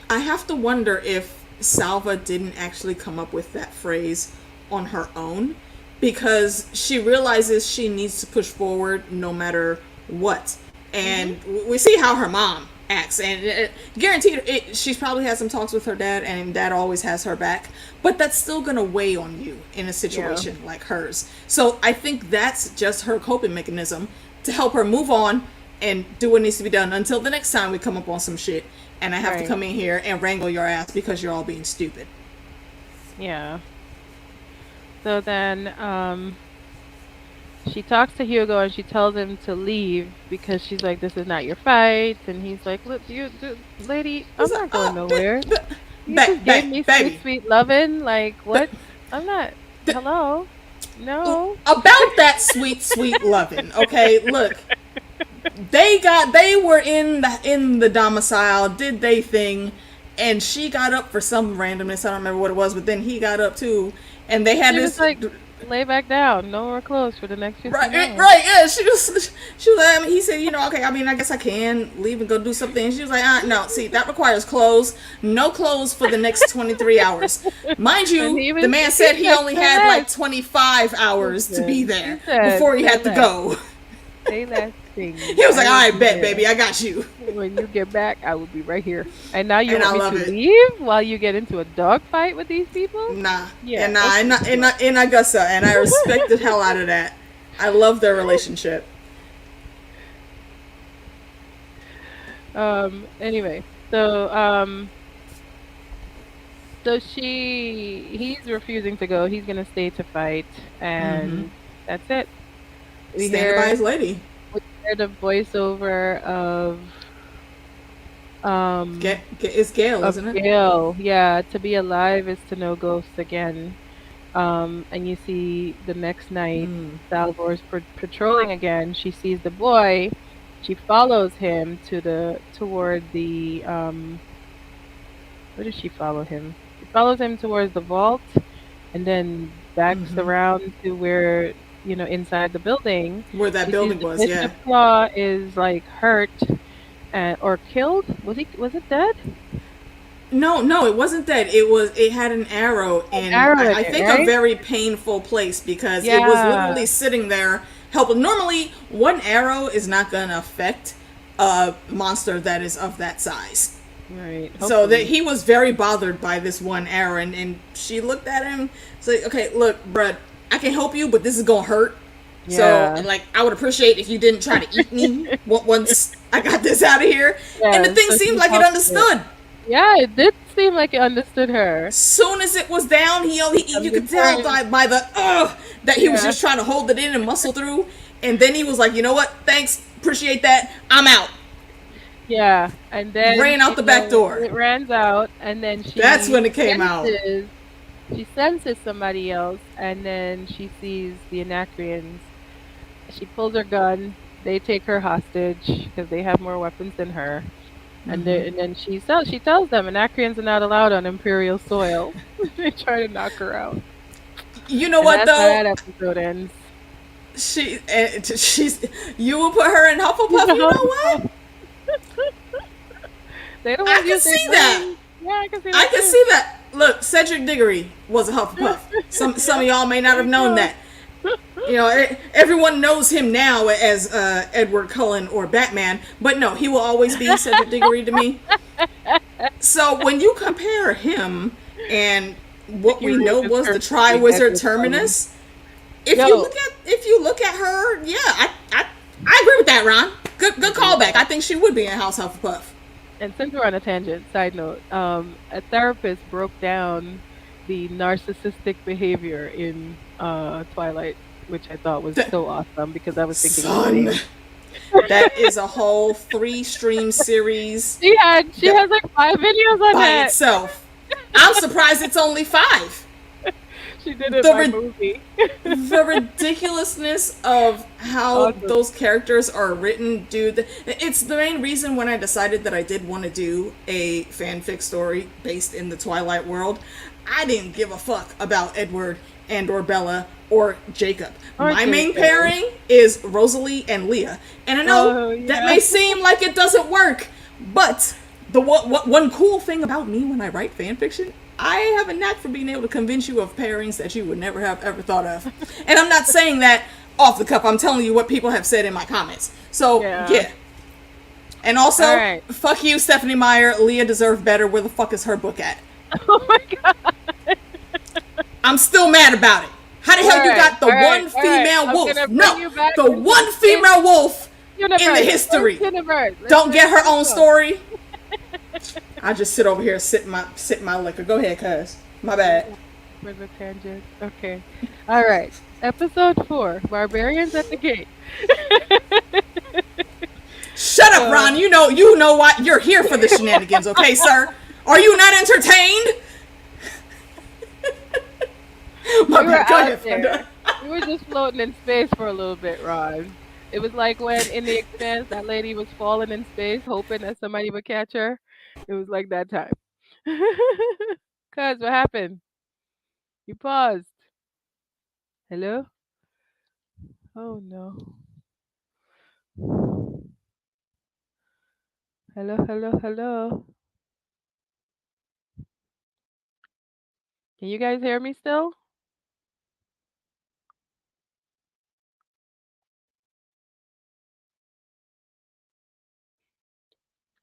[SPEAKER 2] I have to wonder if Salva didn't actually come up with that phrase on her own, because she realizes she needs to push forward no matter what. And we see how her mom acts, and guaranteed she's probably had some talks with her dad, and dad always has her back, but that's still gonna weigh on you in a
[SPEAKER 1] Yeah.
[SPEAKER 2] situation like hers. So I think that's just her coping mechanism to help her move on and do what needs to be done until the next time we come up on some shit and I have to
[SPEAKER 1] Right.
[SPEAKER 2] come in here and wrangle your ass because you're all being stupid.
[SPEAKER 1] Yeah. So then she talks to Hugo and she tells him to leave because she's like, this is not your fight. And he's like, look, lady, I'm
[SPEAKER 2] He's like,
[SPEAKER 1] not going nowhere. You just gave me
[SPEAKER 2] baby.
[SPEAKER 1] sweet loving. Like, what? I'm not. Hello? No.
[SPEAKER 2] About that sweet loving, okay? Look, they were in the domicile, did they thing, and she got up for some randomness. I don't remember what it was, but then he got up too, and they had
[SPEAKER 1] She was
[SPEAKER 2] this.
[SPEAKER 1] like, lay back down. No more clothes for the next 15
[SPEAKER 2] Right,
[SPEAKER 1] minutes.
[SPEAKER 2] right, yeah. She was like, I mean, he said, okay, I mean, I guess I can leave and go do something. And she was like, no, see, that requires clothes. No clothes for the next 23 hours. Mind you, the man said he only had like 25 hours to be there before he had to go.
[SPEAKER 1] Say that thing.
[SPEAKER 2] He was like, all right, bet, baby, I got you.
[SPEAKER 1] When you get back, I will be right here. And now you
[SPEAKER 2] And I
[SPEAKER 1] want
[SPEAKER 2] love
[SPEAKER 1] me to
[SPEAKER 2] it.
[SPEAKER 1] leave while you get into a dog fight with these people?
[SPEAKER 2] Nah,
[SPEAKER 1] Yeah,
[SPEAKER 2] and I guess so, and I respect the hell out of that. I love their relationship.
[SPEAKER 1] Anyway, so he's refusing to go. He's gonna stay to fight, and that's it. We
[SPEAKER 2] Standing by his lady.
[SPEAKER 1] hear the voiceover of
[SPEAKER 2] It's Gail,
[SPEAKER 1] of
[SPEAKER 2] isn't it?
[SPEAKER 1] Gale. Yeah, to be alive is to know ghosts again. And you see the next night, Salvor's patrolling again. She sees the boy. She follows him toward the where does she follow him? She follows him towards the vault, and then backs around to where inside the building.
[SPEAKER 2] Where that
[SPEAKER 1] She
[SPEAKER 2] building
[SPEAKER 1] sees the
[SPEAKER 2] was, yeah.
[SPEAKER 1] Bishop Claw is like hurt, or killed. Was it dead?
[SPEAKER 2] No, it wasn't that. It had an arrow in,
[SPEAKER 1] arrow in
[SPEAKER 2] I
[SPEAKER 1] it,
[SPEAKER 2] think,
[SPEAKER 1] right?
[SPEAKER 2] a very painful place because it was
[SPEAKER 1] Yeah.
[SPEAKER 2] literally sitting there helping. Normally, one arrow is not going to affect a monster that is of that size.
[SPEAKER 1] Right.
[SPEAKER 2] So that he was very bothered by this one arrow, and she looked at him. It's like, okay, look, bruh, I can help you, but this is gonna hurt.
[SPEAKER 1] Yeah.
[SPEAKER 2] So, like, I would appreciate if you didn't try to eat me once I got this out of here.
[SPEAKER 1] Yeah,
[SPEAKER 2] And the thing
[SPEAKER 1] so
[SPEAKER 2] seemed
[SPEAKER 1] she
[SPEAKER 2] like it
[SPEAKER 1] helped
[SPEAKER 2] understood.
[SPEAKER 1] Yeah, it did seem like it understood her.
[SPEAKER 2] Soon as it was down, you could tell by the that he was just trying to hold it in and muscle through. And then he was like, you know what? Thanks, appreciate that. I'm out.
[SPEAKER 1] Yeah, and then
[SPEAKER 2] Ran out the back door.
[SPEAKER 1] It ran out, and then she.
[SPEAKER 2] That's when it came out.
[SPEAKER 1] She senses somebody else, and then she sees the Anacreans. She pulls her gun. They take her hostage because they have more weapons than her. And then she tells them Anacreans are not allowed on Imperial soil. They try to knock her out.
[SPEAKER 2] You know
[SPEAKER 1] And
[SPEAKER 2] what,
[SPEAKER 1] that's how
[SPEAKER 2] though?
[SPEAKER 1] that episode ends.
[SPEAKER 2] You will put her in Hufflepuff. You know what?
[SPEAKER 1] They don't
[SPEAKER 2] I
[SPEAKER 1] want to
[SPEAKER 2] can
[SPEAKER 1] use their
[SPEAKER 2] see that.
[SPEAKER 1] brains. Yeah, I can see that.
[SPEAKER 2] I can
[SPEAKER 1] too.
[SPEAKER 2] see that. Look, Cedric Diggory was a Hufflepuff. Some of y'all may not have known that. You know, everyone knows him now as Edward Cullen or Batman, but no, he will always be Cedric Diggory to me. So when you compare him and what we know was the Triwizard Terminus, if you look at her, yeah, I agree with that, Ron. Good callback. I think she would be in House Hufflepuff.
[SPEAKER 1] And since we're on a tangent, side note, a therapist broke down the narcissistic behavior in Twilight, which I thought was so awesome because I was thinking the same.
[SPEAKER 2] That is a whole 3 stream series
[SPEAKER 1] She
[SPEAKER 2] that
[SPEAKER 1] has like 5 videos on
[SPEAKER 2] by
[SPEAKER 1] that.
[SPEAKER 2] itself. I'm surprised it's only 5.
[SPEAKER 1] She did it by
[SPEAKER 2] The
[SPEAKER 1] movie.
[SPEAKER 2] the ridiculousness of how
[SPEAKER 1] Awesome.
[SPEAKER 2] those characters are written, dude. It's the main reason when I decided that I did want to do a fanfic story based in the Twilight world. I didn't give a fuck about Edward and or Bella or Jacob.
[SPEAKER 1] Or
[SPEAKER 2] My main
[SPEAKER 1] Jacob.
[SPEAKER 2] pairing is Rosalie and Leah. And I know
[SPEAKER 1] Oh
[SPEAKER 2] that
[SPEAKER 1] yeah.
[SPEAKER 2] may seem like it doesn't work, but the one cool thing about me when I write fanfiction, I have a knack for being able to convince you of pairings that you would never have ever thought of. And I'm not saying that off the cuff. I'm telling you what people have said in my comments. So,
[SPEAKER 1] Yeah.
[SPEAKER 2] yeah. And
[SPEAKER 1] All
[SPEAKER 2] also,
[SPEAKER 1] right.
[SPEAKER 2] fuck you, Stephanie Meyer. Leah deserved better. Where the fuck is her book at?
[SPEAKER 1] Oh my god.
[SPEAKER 2] I'm still mad about it. How the
[SPEAKER 1] All
[SPEAKER 2] hell you
[SPEAKER 1] right.
[SPEAKER 2] got the
[SPEAKER 1] All right.
[SPEAKER 2] one
[SPEAKER 1] All right.
[SPEAKER 2] female
[SPEAKER 1] I'm
[SPEAKER 2] wolf?
[SPEAKER 1] gonna bring
[SPEAKER 2] No,
[SPEAKER 1] you back
[SPEAKER 2] the
[SPEAKER 1] into
[SPEAKER 2] one
[SPEAKER 1] the same
[SPEAKER 2] female wolf in the
[SPEAKER 1] universe.
[SPEAKER 2] history.
[SPEAKER 1] Universe.
[SPEAKER 2] Don't get her
[SPEAKER 1] Let's
[SPEAKER 2] own
[SPEAKER 1] go.
[SPEAKER 2] story. I just sit over here, sip my liquor. Go ahead, cuz. My bad.
[SPEAKER 1] For the tangent. Okay. All right. Episode 4. Barbarians at the Gate.
[SPEAKER 2] Shut up,
[SPEAKER 1] So
[SPEAKER 2] Ron. You know what? You're here for the shenanigans, okay, sir? Are you not entertained? My
[SPEAKER 1] we were
[SPEAKER 2] bad. Go
[SPEAKER 1] out
[SPEAKER 2] ahead,
[SPEAKER 1] there.
[SPEAKER 2] Funda.
[SPEAKER 1] We were just floating in space for a little bit, Ron. It was like when in The Expanse that lady was falling in space, hoping that somebody would catch her. It was like that time. Cuz, what happened? You paused. Hello? Oh no. Hello, hello, hello. Can you guys hear me still?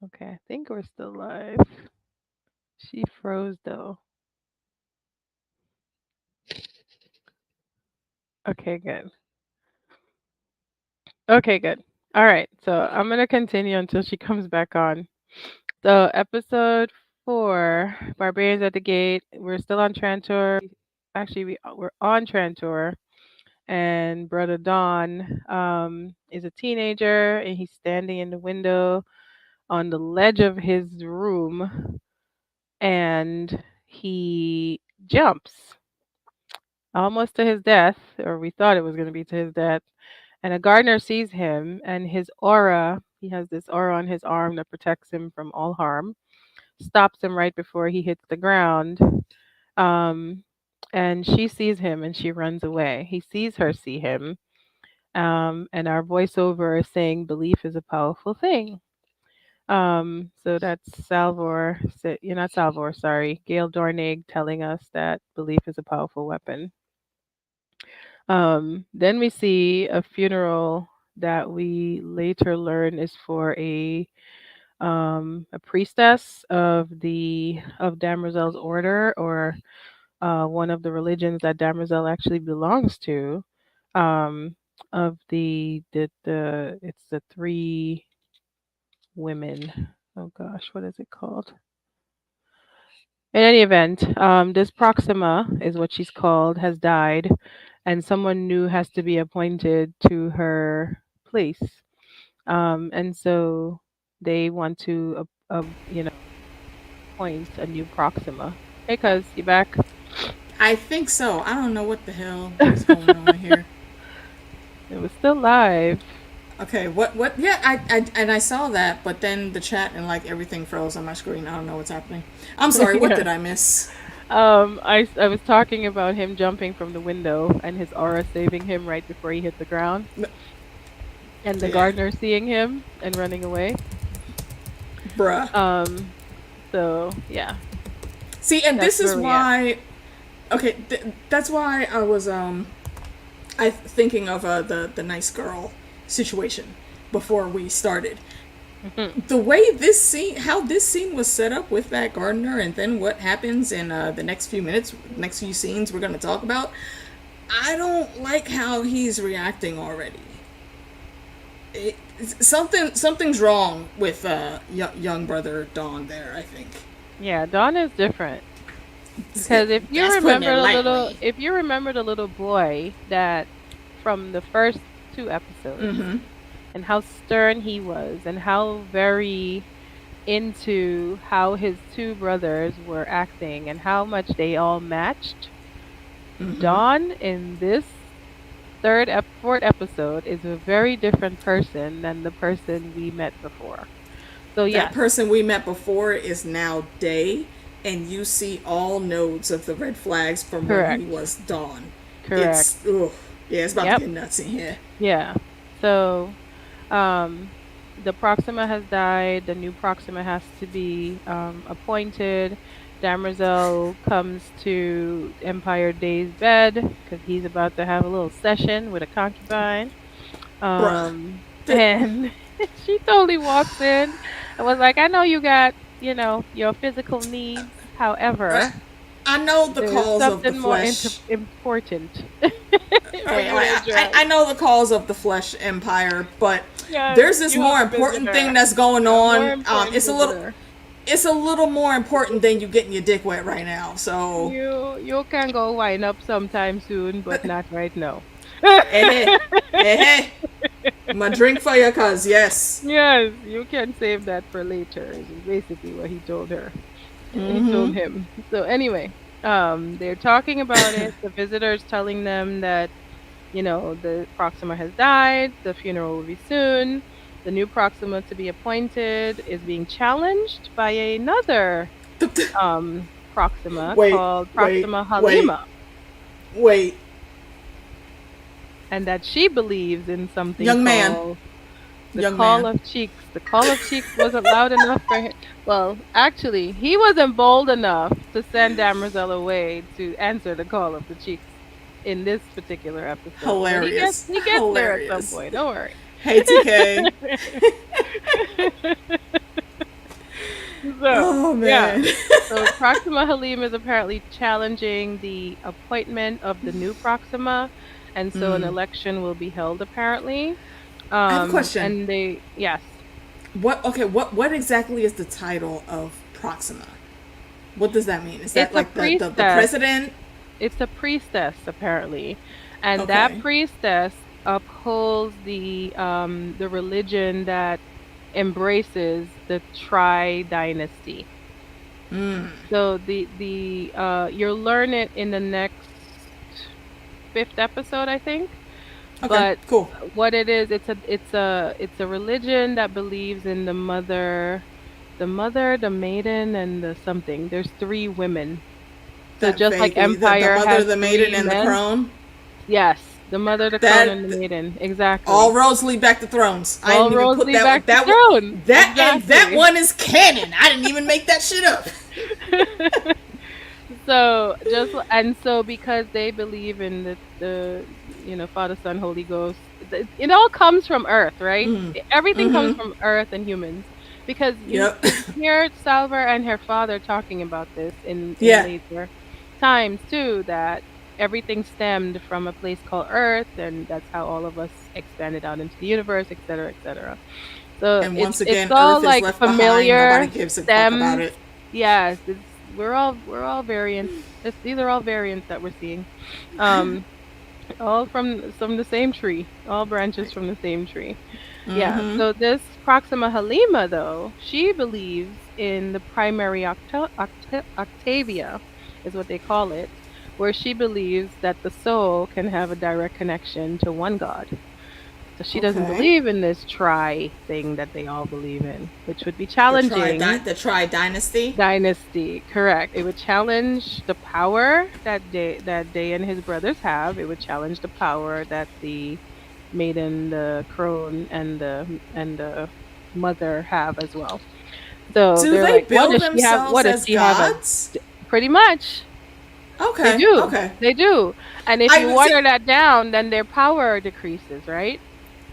[SPEAKER 1] Okay, I think we're still live. She froze though. Okay, good. Okay, good. All right, so I'm gonna continue until she comes back on. So, episode 4, Barbarians at the Gate. We're still on Trantor. Actually, we're on Trantor, and Brother Don is a teenager, and he's standing in the window on the ledge of his room, and he jumps almost to his death, or we thought it was going to be to his death. And a gardener sees him, and his aura, he has this aura on his arm that protects him from all harm, stops him right before he hits the ground. Um, and she sees him and she runs away. He sees her see him. And our voiceover is saying belief is a powerful thing. So that's you're not Salvor, sorry, Gail Dornig telling us that belief is a powerful weapon. Then we see a funeral that we later learn is for a priestess of Damrizel's order, or one of the religions that Damrizel actually belongs to. Um, of the it's the 3 women. Oh gosh, what is it called? In any event, this Proxima is what she's called, has died, and someone new has to be appointed to her place. And so they want to, appoint a new Proxima. Hey, cuz, you back?
[SPEAKER 2] I think so. I don't know what the hell is going on here.
[SPEAKER 1] It was still live.
[SPEAKER 2] Okay, what? Yeah, I saw that, but then the chat and like everything froze on my screen. I don't know what's happening. I'm sorry. What
[SPEAKER 1] Yeah.
[SPEAKER 2] did I miss?
[SPEAKER 1] I was talking about him jumping from the window and his aura saving him right before he hit the ground, and the
[SPEAKER 2] Yeah,
[SPEAKER 1] gardener seeing him and running away.
[SPEAKER 2] bruh.
[SPEAKER 1] Um, so yeah,
[SPEAKER 2] See, and
[SPEAKER 1] that's
[SPEAKER 2] this is
[SPEAKER 1] where we at.
[SPEAKER 2] why. Okay, that's why I was I thinking of the nice girl situation before we started. The way this scene, how this scene was set up with that gardener, and then what happens in the next few minutes, next few scenes we're going to talk about. I don't like how he's reacting already. Something's wrong with young brother Dawn there. I think.
[SPEAKER 1] Yeah, Dawn is different because
[SPEAKER 2] That's putting it lightly.
[SPEAKER 1] if you remember the little boy that from the first 2 episodes, and how stern he was, and how very into how his two brothers were acting, and how much they all matched. Dawn in this fourth episode is a very different person than the person we met before. So
[SPEAKER 2] That
[SPEAKER 1] yes,
[SPEAKER 2] person we met before is now Day, and you see all nodes of the red flags from when he
[SPEAKER 1] correct,
[SPEAKER 2] was Dawn.
[SPEAKER 1] correct.
[SPEAKER 2] It's, ugh, yeah, it's about to
[SPEAKER 1] Yep,
[SPEAKER 2] get nuts in here.
[SPEAKER 1] yeah. So, um, the Proxima has died. The new Proxima has to be appointed. Damrzel comes to Empire Day's bed because he's about to have a little session with a concubine.
[SPEAKER 2] Bruh.
[SPEAKER 1] And she totally walks in and was like, I know you got, your physical needs. However,
[SPEAKER 2] I know the
[SPEAKER 1] there's
[SPEAKER 2] calls of the
[SPEAKER 1] something more
[SPEAKER 2] flesh.
[SPEAKER 1] important for you to address.
[SPEAKER 2] I know the calls of the flesh empire, but
[SPEAKER 1] Yes,
[SPEAKER 2] there's this
[SPEAKER 1] you have
[SPEAKER 2] more
[SPEAKER 1] a
[SPEAKER 2] important
[SPEAKER 1] visitor.
[SPEAKER 2] thing that's going
[SPEAKER 1] A more
[SPEAKER 2] on.
[SPEAKER 1] important visitor.
[SPEAKER 2] It's a little more important than you getting your dick wet right now. So
[SPEAKER 1] You can go wind up sometime soon, but not right now.
[SPEAKER 2] hey, hey, my drink for you, cuz yes.
[SPEAKER 1] Yes, you can save that for later, is basically what he told her. He told him. So anyway, they're talking about it. The visitor's telling them that, the Proxima has died, the funeral will be soon. The new Proxima to be appointed is being challenged by another Proxima
[SPEAKER 2] Wait,
[SPEAKER 1] called
[SPEAKER 2] wait,
[SPEAKER 1] Proxima
[SPEAKER 2] wait,
[SPEAKER 1] Halima,
[SPEAKER 2] wait,
[SPEAKER 1] and that she believes in something
[SPEAKER 2] young man,
[SPEAKER 1] called the
[SPEAKER 2] young
[SPEAKER 1] Call
[SPEAKER 2] man.
[SPEAKER 1] of Cheeks. The Call of Cheeks wasn't loud enough for him. Well, actually, he wasn't bold enough to send Damrzel away to answer the Call of the Cheeks in this particular episode. But
[SPEAKER 2] Hilarious,
[SPEAKER 1] he gets there at some
[SPEAKER 2] hilarious.
[SPEAKER 1] point. Don't worry.
[SPEAKER 2] Hey, TK.
[SPEAKER 1] So,
[SPEAKER 2] Oh
[SPEAKER 1] yeah.
[SPEAKER 2] man.
[SPEAKER 1] So Proxima Halim is apparently challenging the appointment of the new Proxima, and so an election will be held apparently.
[SPEAKER 2] I have a question.
[SPEAKER 1] And yes,
[SPEAKER 2] What exactly is the title of Proxima? What does that mean? Is that
[SPEAKER 1] it's a
[SPEAKER 2] like the
[SPEAKER 1] priestess.
[SPEAKER 2] president?
[SPEAKER 1] It's a priestess apparently, and that priestess upholds the religion that embraces the Tri dynasty. So you'll learn it in the next fifth episode, I think.
[SPEAKER 2] Okay,
[SPEAKER 1] But
[SPEAKER 2] cool.
[SPEAKER 1] what it is, it's a religion that believes in the mother, the maiden, and the something. There's three women. So
[SPEAKER 2] That
[SPEAKER 1] just like
[SPEAKER 2] vaguely,
[SPEAKER 1] Empire
[SPEAKER 2] the mother,
[SPEAKER 1] has
[SPEAKER 2] the maiden,
[SPEAKER 1] three
[SPEAKER 2] and the
[SPEAKER 1] men.
[SPEAKER 2] crone.
[SPEAKER 1] Yes, the mother, the crone, and the maiden. Exactly.
[SPEAKER 2] All roads lead back to thrones. I
[SPEAKER 1] All
[SPEAKER 2] didn't even
[SPEAKER 1] roads
[SPEAKER 2] put
[SPEAKER 1] lead
[SPEAKER 2] that
[SPEAKER 1] back to
[SPEAKER 2] that
[SPEAKER 1] throne.
[SPEAKER 2] that and that
[SPEAKER 1] Exactly.
[SPEAKER 2] one is canon. I didn't even make that shit up.
[SPEAKER 1] So because they believe in the Father, Son, Holy Ghost, it all comes from Earth, right? Everything comes from Earth and humans. Because you hear Salver and her father talking about this in later times too, that everything stemmed from a place called Earth, and that's how all of us expanded out into the universe, etc., etc. So
[SPEAKER 2] And once again,
[SPEAKER 1] it's all
[SPEAKER 2] Earth is
[SPEAKER 1] like
[SPEAKER 2] left
[SPEAKER 1] familiar
[SPEAKER 2] behind. Nobody gives a fuck about
[SPEAKER 1] stems.
[SPEAKER 2] it.
[SPEAKER 1] Yes, we're all variants. These are all variants that we're seeing, all from the same tree, all branches from the same tree. Yeah. So this Proxima Halima, though, she believes in the primary Octavia, is what they call it, where she believes that the soul can have a direct connection to one God. So she doesn't believe in this tri thing that they all believe in, which would be challenging.
[SPEAKER 2] The Tri Dynasty.
[SPEAKER 1] Dynasty, correct. It would challenge the power that Day and his brothers have. It would challenge the power that the maiden, the crone, and the mother have as well. So
[SPEAKER 2] Do
[SPEAKER 1] they're
[SPEAKER 2] they
[SPEAKER 1] like,
[SPEAKER 2] build themselves
[SPEAKER 1] what does
[SPEAKER 2] as
[SPEAKER 1] she have?
[SPEAKER 2] gods?
[SPEAKER 1] Pretty much.
[SPEAKER 2] Okay.
[SPEAKER 1] They do.
[SPEAKER 2] Okay.
[SPEAKER 1] They do. And if you water that down, then their power decreases, right?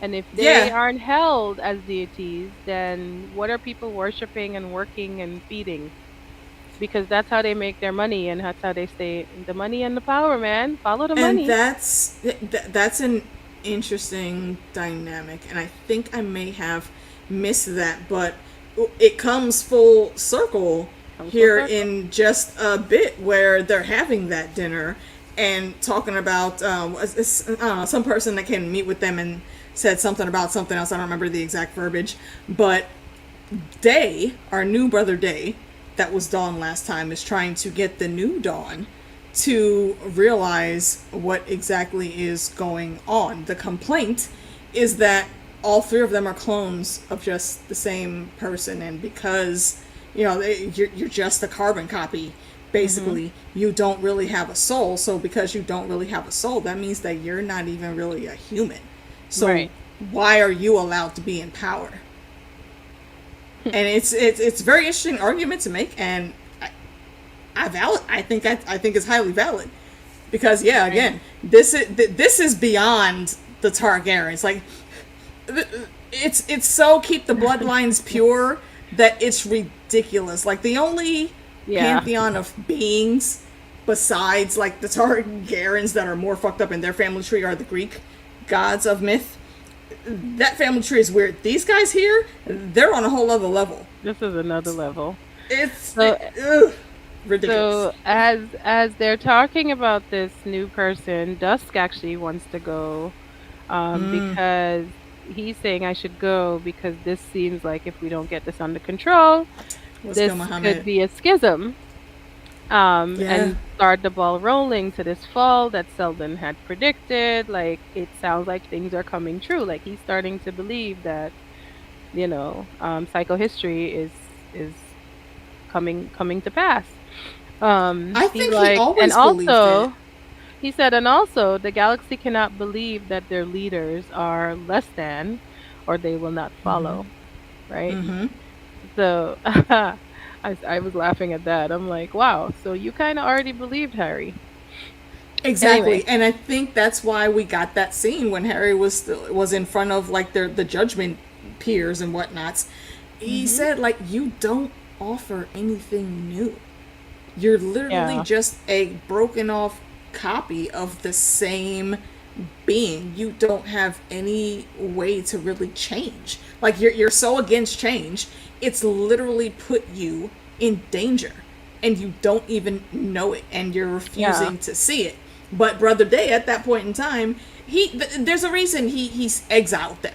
[SPEAKER 1] And if they aren't held as deities, then what are people worshiping and working and feeding? Because that's how they make their money, and that's how they stay. The money and the power, man. Follow the money.
[SPEAKER 2] And that's an interesting dynamic, and I think I may have missed that, but it comes full circle here in just a bit, where they're having that dinner and talking about some person that can meet with them and said something about something else. I don't remember the exact verbiage. But Day, our new brother Day, that was Dawn last time, is trying to get the new Dawn to realize what exactly is going on. The complaint is that all three of them are clones of just the same person, and because you're just a carbon copy, basically, you don't really have a soul. So because you don't really have a soul, that means that you're not even really a human. So
[SPEAKER 1] Right.
[SPEAKER 2] why are you allowed to be in power? And it's a very interesting argument to make, and I think it's highly valid, because again, this is beyond the Targaryens. Like, it's so keep the bloodlines pure that it's ridiculous. Like, the only pantheon of beings besides like the Targaryens that are more fucked up in their family tree are the Greek gods of myth. That family tree is weird. These guys here, they're on a whole other level.
[SPEAKER 1] This is another level.
[SPEAKER 2] It's
[SPEAKER 1] So
[SPEAKER 2] ridiculous.
[SPEAKER 1] as they're talking about this new person, Dusk actually wants to go, because he's saying I should go because this seems like if we don't get this under control, this could be a schism. And start the ball rolling to this fall that Selden had predicted. Like, it sounds like things are coming true. Like, he's starting to believe that, psychohistory is coming to pass.
[SPEAKER 2] I think he always believed it.
[SPEAKER 1] He said, and also the galaxy cannot believe that their leaders are less than, or they will not follow. Right? So I was laughing at that. I'm like, wow, so you kind of already believed Harry.
[SPEAKER 2] Exactly.
[SPEAKER 1] Anyway.
[SPEAKER 2] And I think that's why we got that scene when Harry was in front of like the judgment peers and whatnots. He said, like, you don't offer anything new. You're literally just a broken off copy of the same being. You don't have any way to really change. Like, you're so against change, it's literally put you in danger, and you don't even know it, and you're refusing to see it. But Brother Day, at that point in time, there's a reason he's exiled them.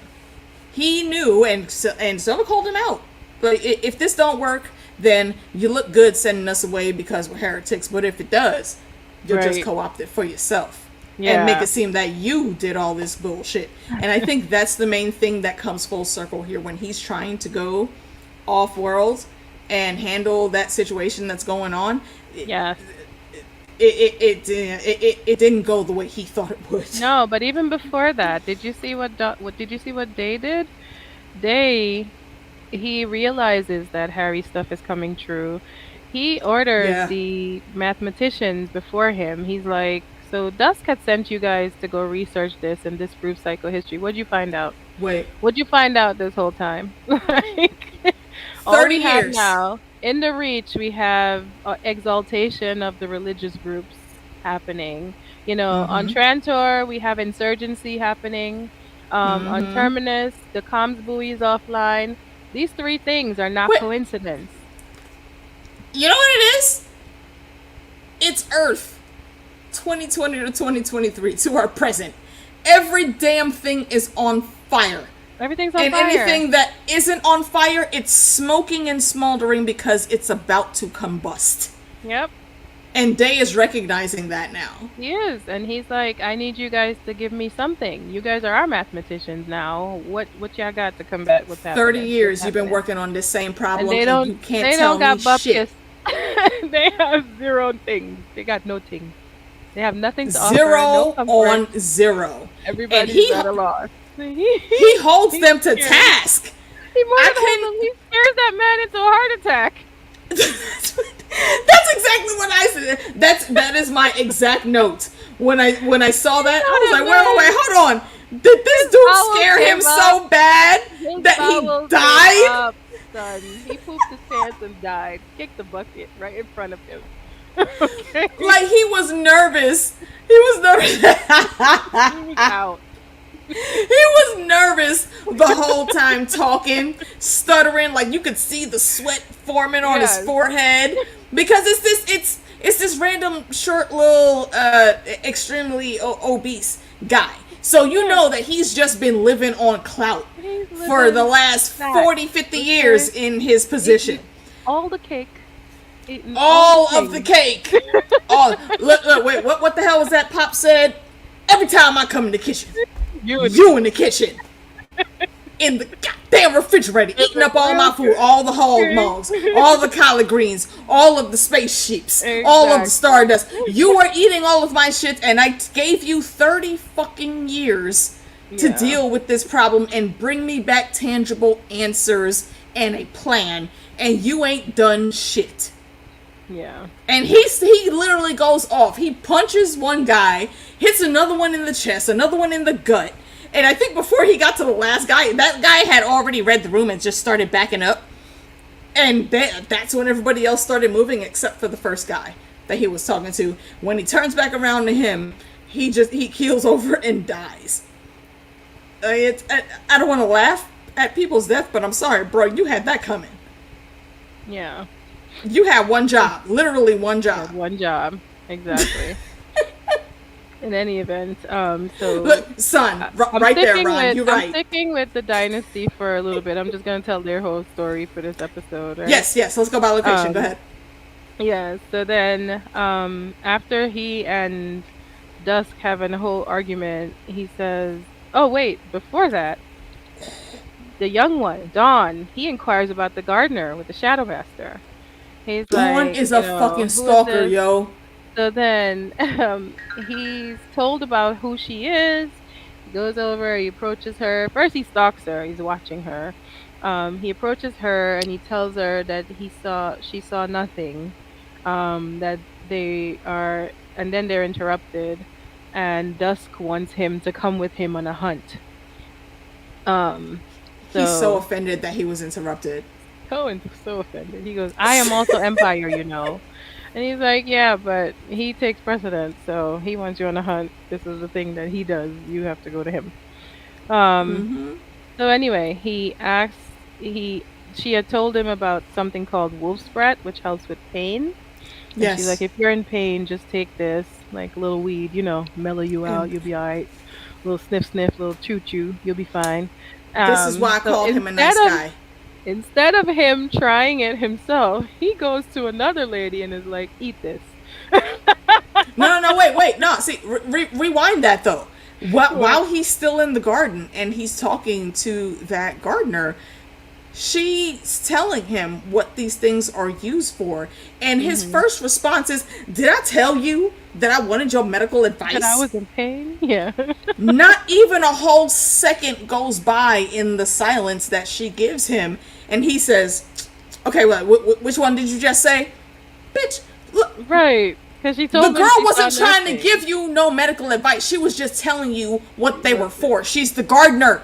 [SPEAKER 2] He knew, and someone called him out. But if this don't work, then you look good sending us away because we're heretics. But if it does, you'll just co-opt it for yourself. And make it seem that you did all this bullshit. And I think that's the main thing that comes full circle here when he's trying to go off-world and handle that situation that's going on. It didn't go the way he thought it would.
[SPEAKER 1] No, but even before that, did you see what Day did? Day, he realizes that Harry's stuff is coming true. He orders the mathematicians before him. He's like, so Dusk had sent you guys to go research this and disprove psychohistory. What'd you find out? What'd you find out this whole time? All we have now, in the Reach, we have exaltation of the religious groups happening. On Trantor, we have insurgency happening. On Terminus, the comms buoy is offline. These three things are not coincidence.
[SPEAKER 2] You know what it is? It's Earth 2020 to 2023 to our present. Every damn thing is on fire.
[SPEAKER 1] Everything's on fire.
[SPEAKER 2] And anything that isn't on fire, it's smoking and smoldering because it's about to combust.
[SPEAKER 1] Yep.
[SPEAKER 2] And Day is recognizing that now.
[SPEAKER 1] He is. And he's like, I need you guys to give me something. You guys are our mathematicians now. What y'all got to combat what's happening?
[SPEAKER 2] 30 years you've been working on this same problem,
[SPEAKER 1] and you can't tell me shit. They have zero things. They got no things. They have nothing to offer.
[SPEAKER 2] Zero on zero.
[SPEAKER 1] Everybody's at a loss.
[SPEAKER 2] He holds them to task.
[SPEAKER 1] He scares that man into a heart attack.
[SPEAKER 2] That's exactly what I said. That is my exact note. When I saw that, I was like, wait, hold on. Did this dude scare him so bad that he died?
[SPEAKER 1] Son. He pooped his pants and died. Kicked the bucket right in front of him. Okay.
[SPEAKER 2] Like, he was nervous. He was
[SPEAKER 1] out.
[SPEAKER 2] He was nervous the whole time, talking, stuttering, like you could see the sweat forming on his forehead, because it's this random short little extremely obese guy. So you know that he's just been living on clout
[SPEAKER 1] He's
[SPEAKER 2] for the
[SPEAKER 1] living
[SPEAKER 2] last
[SPEAKER 1] that.
[SPEAKER 2] 40, 50 years in his position.
[SPEAKER 1] All the cake.
[SPEAKER 2] All of the cake. Look, wait, what the hell was that Pop said? Every time I come in the kitchen, you in the kitchen. In the goddamn refrigerator, eating up all my food, all the hog mugs, all the collard greens, all of the spaceships, all of the stardust. You were eating all of my shit, and I gave you 30 fucking years to deal with this problem and bring me back tangible answers and a plan, and you ain't done shit.
[SPEAKER 1] Yeah.
[SPEAKER 2] And he literally goes off. He punches one guy, hits another one in the chest, another one in the gut. And I think before he got to the last guy, that guy had already read the room and just started backing up. And that's when everybody else started moving, except for the first guy that he was talking to. When he turns back around to him, he keels over and dies. I don't want to laugh at people's death, but I'm sorry, bro. You had that coming.
[SPEAKER 1] Yeah.
[SPEAKER 2] You had one job. Literally one job.
[SPEAKER 1] One job. Exactly. In any event, so
[SPEAKER 2] look, son, right there, Ron. You're right.
[SPEAKER 1] I'm sticking with the dynasty for a little bit. I'm just gonna tell their whole story for this episode. Right?
[SPEAKER 2] Yes. Let's go by location. Go ahead.
[SPEAKER 1] Yeah. So then, after he and Dusk have a whole argument, he says, "Oh wait, before that, the young one, Dawn, he inquires about the gardener with the Shadow Master. He's
[SPEAKER 2] Dawn
[SPEAKER 1] like,
[SPEAKER 2] is a fucking stalker, yo."
[SPEAKER 1] So then he's told about who she is. He goes over, he approaches her. First he stalks her, he's watching her. He approaches her and he tells her that she saw nothing. That they are, and then they're interrupted. And Dusk wants him to come with him on a hunt.
[SPEAKER 2] He's so offended that he was interrupted.
[SPEAKER 1] So offended. He goes, "I am also Empire, you know." And he's like, "Yeah, but he takes precedence, so he wants you on a hunt. This is the thing that he does. You have to go to him." So anyway, she had told him about something called wolf's brat, which helps with pain. And she's like, "If you're in pain, just take this, like a little weed, mellow you out. You'll be all right. Little sniff, little chew, you'll be fine."
[SPEAKER 2] This is why I called him a nice guy.
[SPEAKER 1] Instead of him trying it himself, he goes to another lady and is like, "Eat this."
[SPEAKER 2] No, wait. No, see, rewind that, though. While he's still in the garden and he's talking to that gardener, she's telling him what these things are used for. And his first response is, "Did I tell you that I wanted your medical advice?"
[SPEAKER 1] That I was in pain? Yeah.
[SPEAKER 2] Not even a whole second goes by in the silence that she gives him. And he says, "Okay, well, which one did you just say? Bitch, look."
[SPEAKER 1] Right. Because she told
[SPEAKER 2] the girl wasn't trying to give you no medical advice. She was just telling you what they were for. She's the gardener.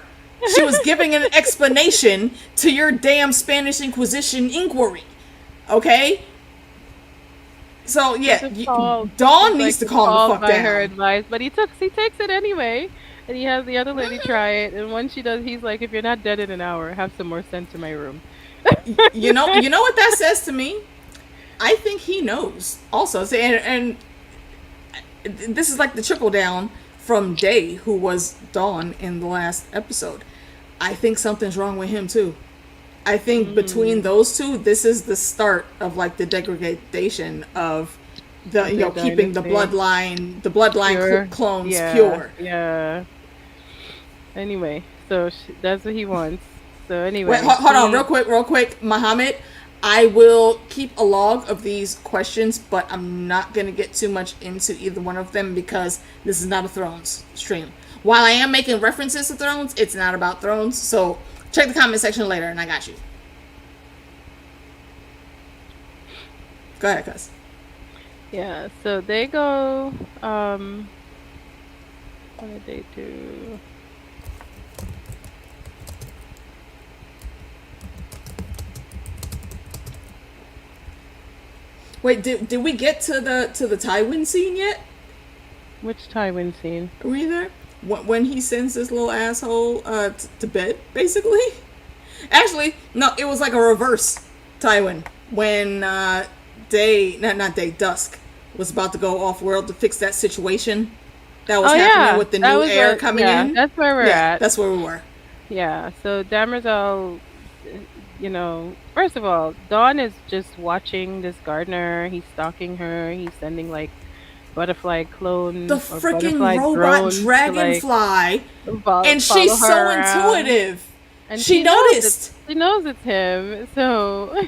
[SPEAKER 2] She was giving an explanation to your damn Spanish Inquisition inquiry. Okay? So, yeah, Dawn needs to calm the fuck down.
[SPEAKER 1] Her advice, but he takes it anyway. And he has the other lady try it, and when she does, he's like, "If you're not dead in an hour, have some more sense in my room."
[SPEAKER 2] You know what that says to me? I think he knows also. And this is like the trickle down from Day, who was Dawn in the last episode. I think something's wrong with him too. I think between those two, this is the start of like the degradation of the keeping the bloodline
[SPEAKER 1] pure.
[SPEAKER 2] Clones pure.
[SPEAKER 1] Yeah. Anyway, so that's what he wants. So anyway,
[SPEAKER 2] wait, hold on, real quick, Muhammad. I will keep a log of these questions, but I'm not gonna get too much into either one of them because this is not a Thrones stream. While I am making references to Thrones, it's not about Thrones. So check the comment section later, and I got you. Go ahead, cuz.
[SPEAKER 1] Yeah, so they go, what did they do?
[SPEAKER 2] Wait, did we get to the Tywin scene yet?
[SPEAKER 1] Which Tywin scene?
[SPEAKER 2] Are we there? When he sends this little asshole to bed, basically? Actually, no, it was like a reverse Tywin. When Dusk was about to go off-world to fix that situation. that was
[SPEAKER 1] Oh
[SPEAKER 2] happening
[SPEAKER 1] yeah,
[SPEAKER 2] with the
[SPEAKER 1] that
[SPEAKER 2] new
[SPEAKER 1] was
[SPEAKER 2] air
[SPEAKER 1] a
[SPEAKER 2] coming
[SPEAKER 1] yeah.
[SPEAKER 2] in.
[SPEAKER 1] That's where we're
[SPEAKER 2] Yeah,
[SPEAKER 1] at.
[SPEAKER 2] that's where we were.
[SPEAKER 1] Yeah. So Damerzel, first of all, Dawn is just watching this gardener. He's stalking her. He's sending like butterfly
[SPEAKER 2] The
[SPEAKER 1] clones or
[SPEAKER 2] freaking
[SPEAKER 1] butterfly
[SPEAKER 2] robot
[SPEAKER 1] drones to like
[SPEAKER 2] dragonfly, and
[SPEAKER 1] follow
[SPEAKER 2] she's so
[SPEAKER 1] her around,
[SPEAKER 2] intuitive.
[SPEAKER 1] and
[SPEAKER 2] She noticed.
[SPEAKER 1] she knows it's him. So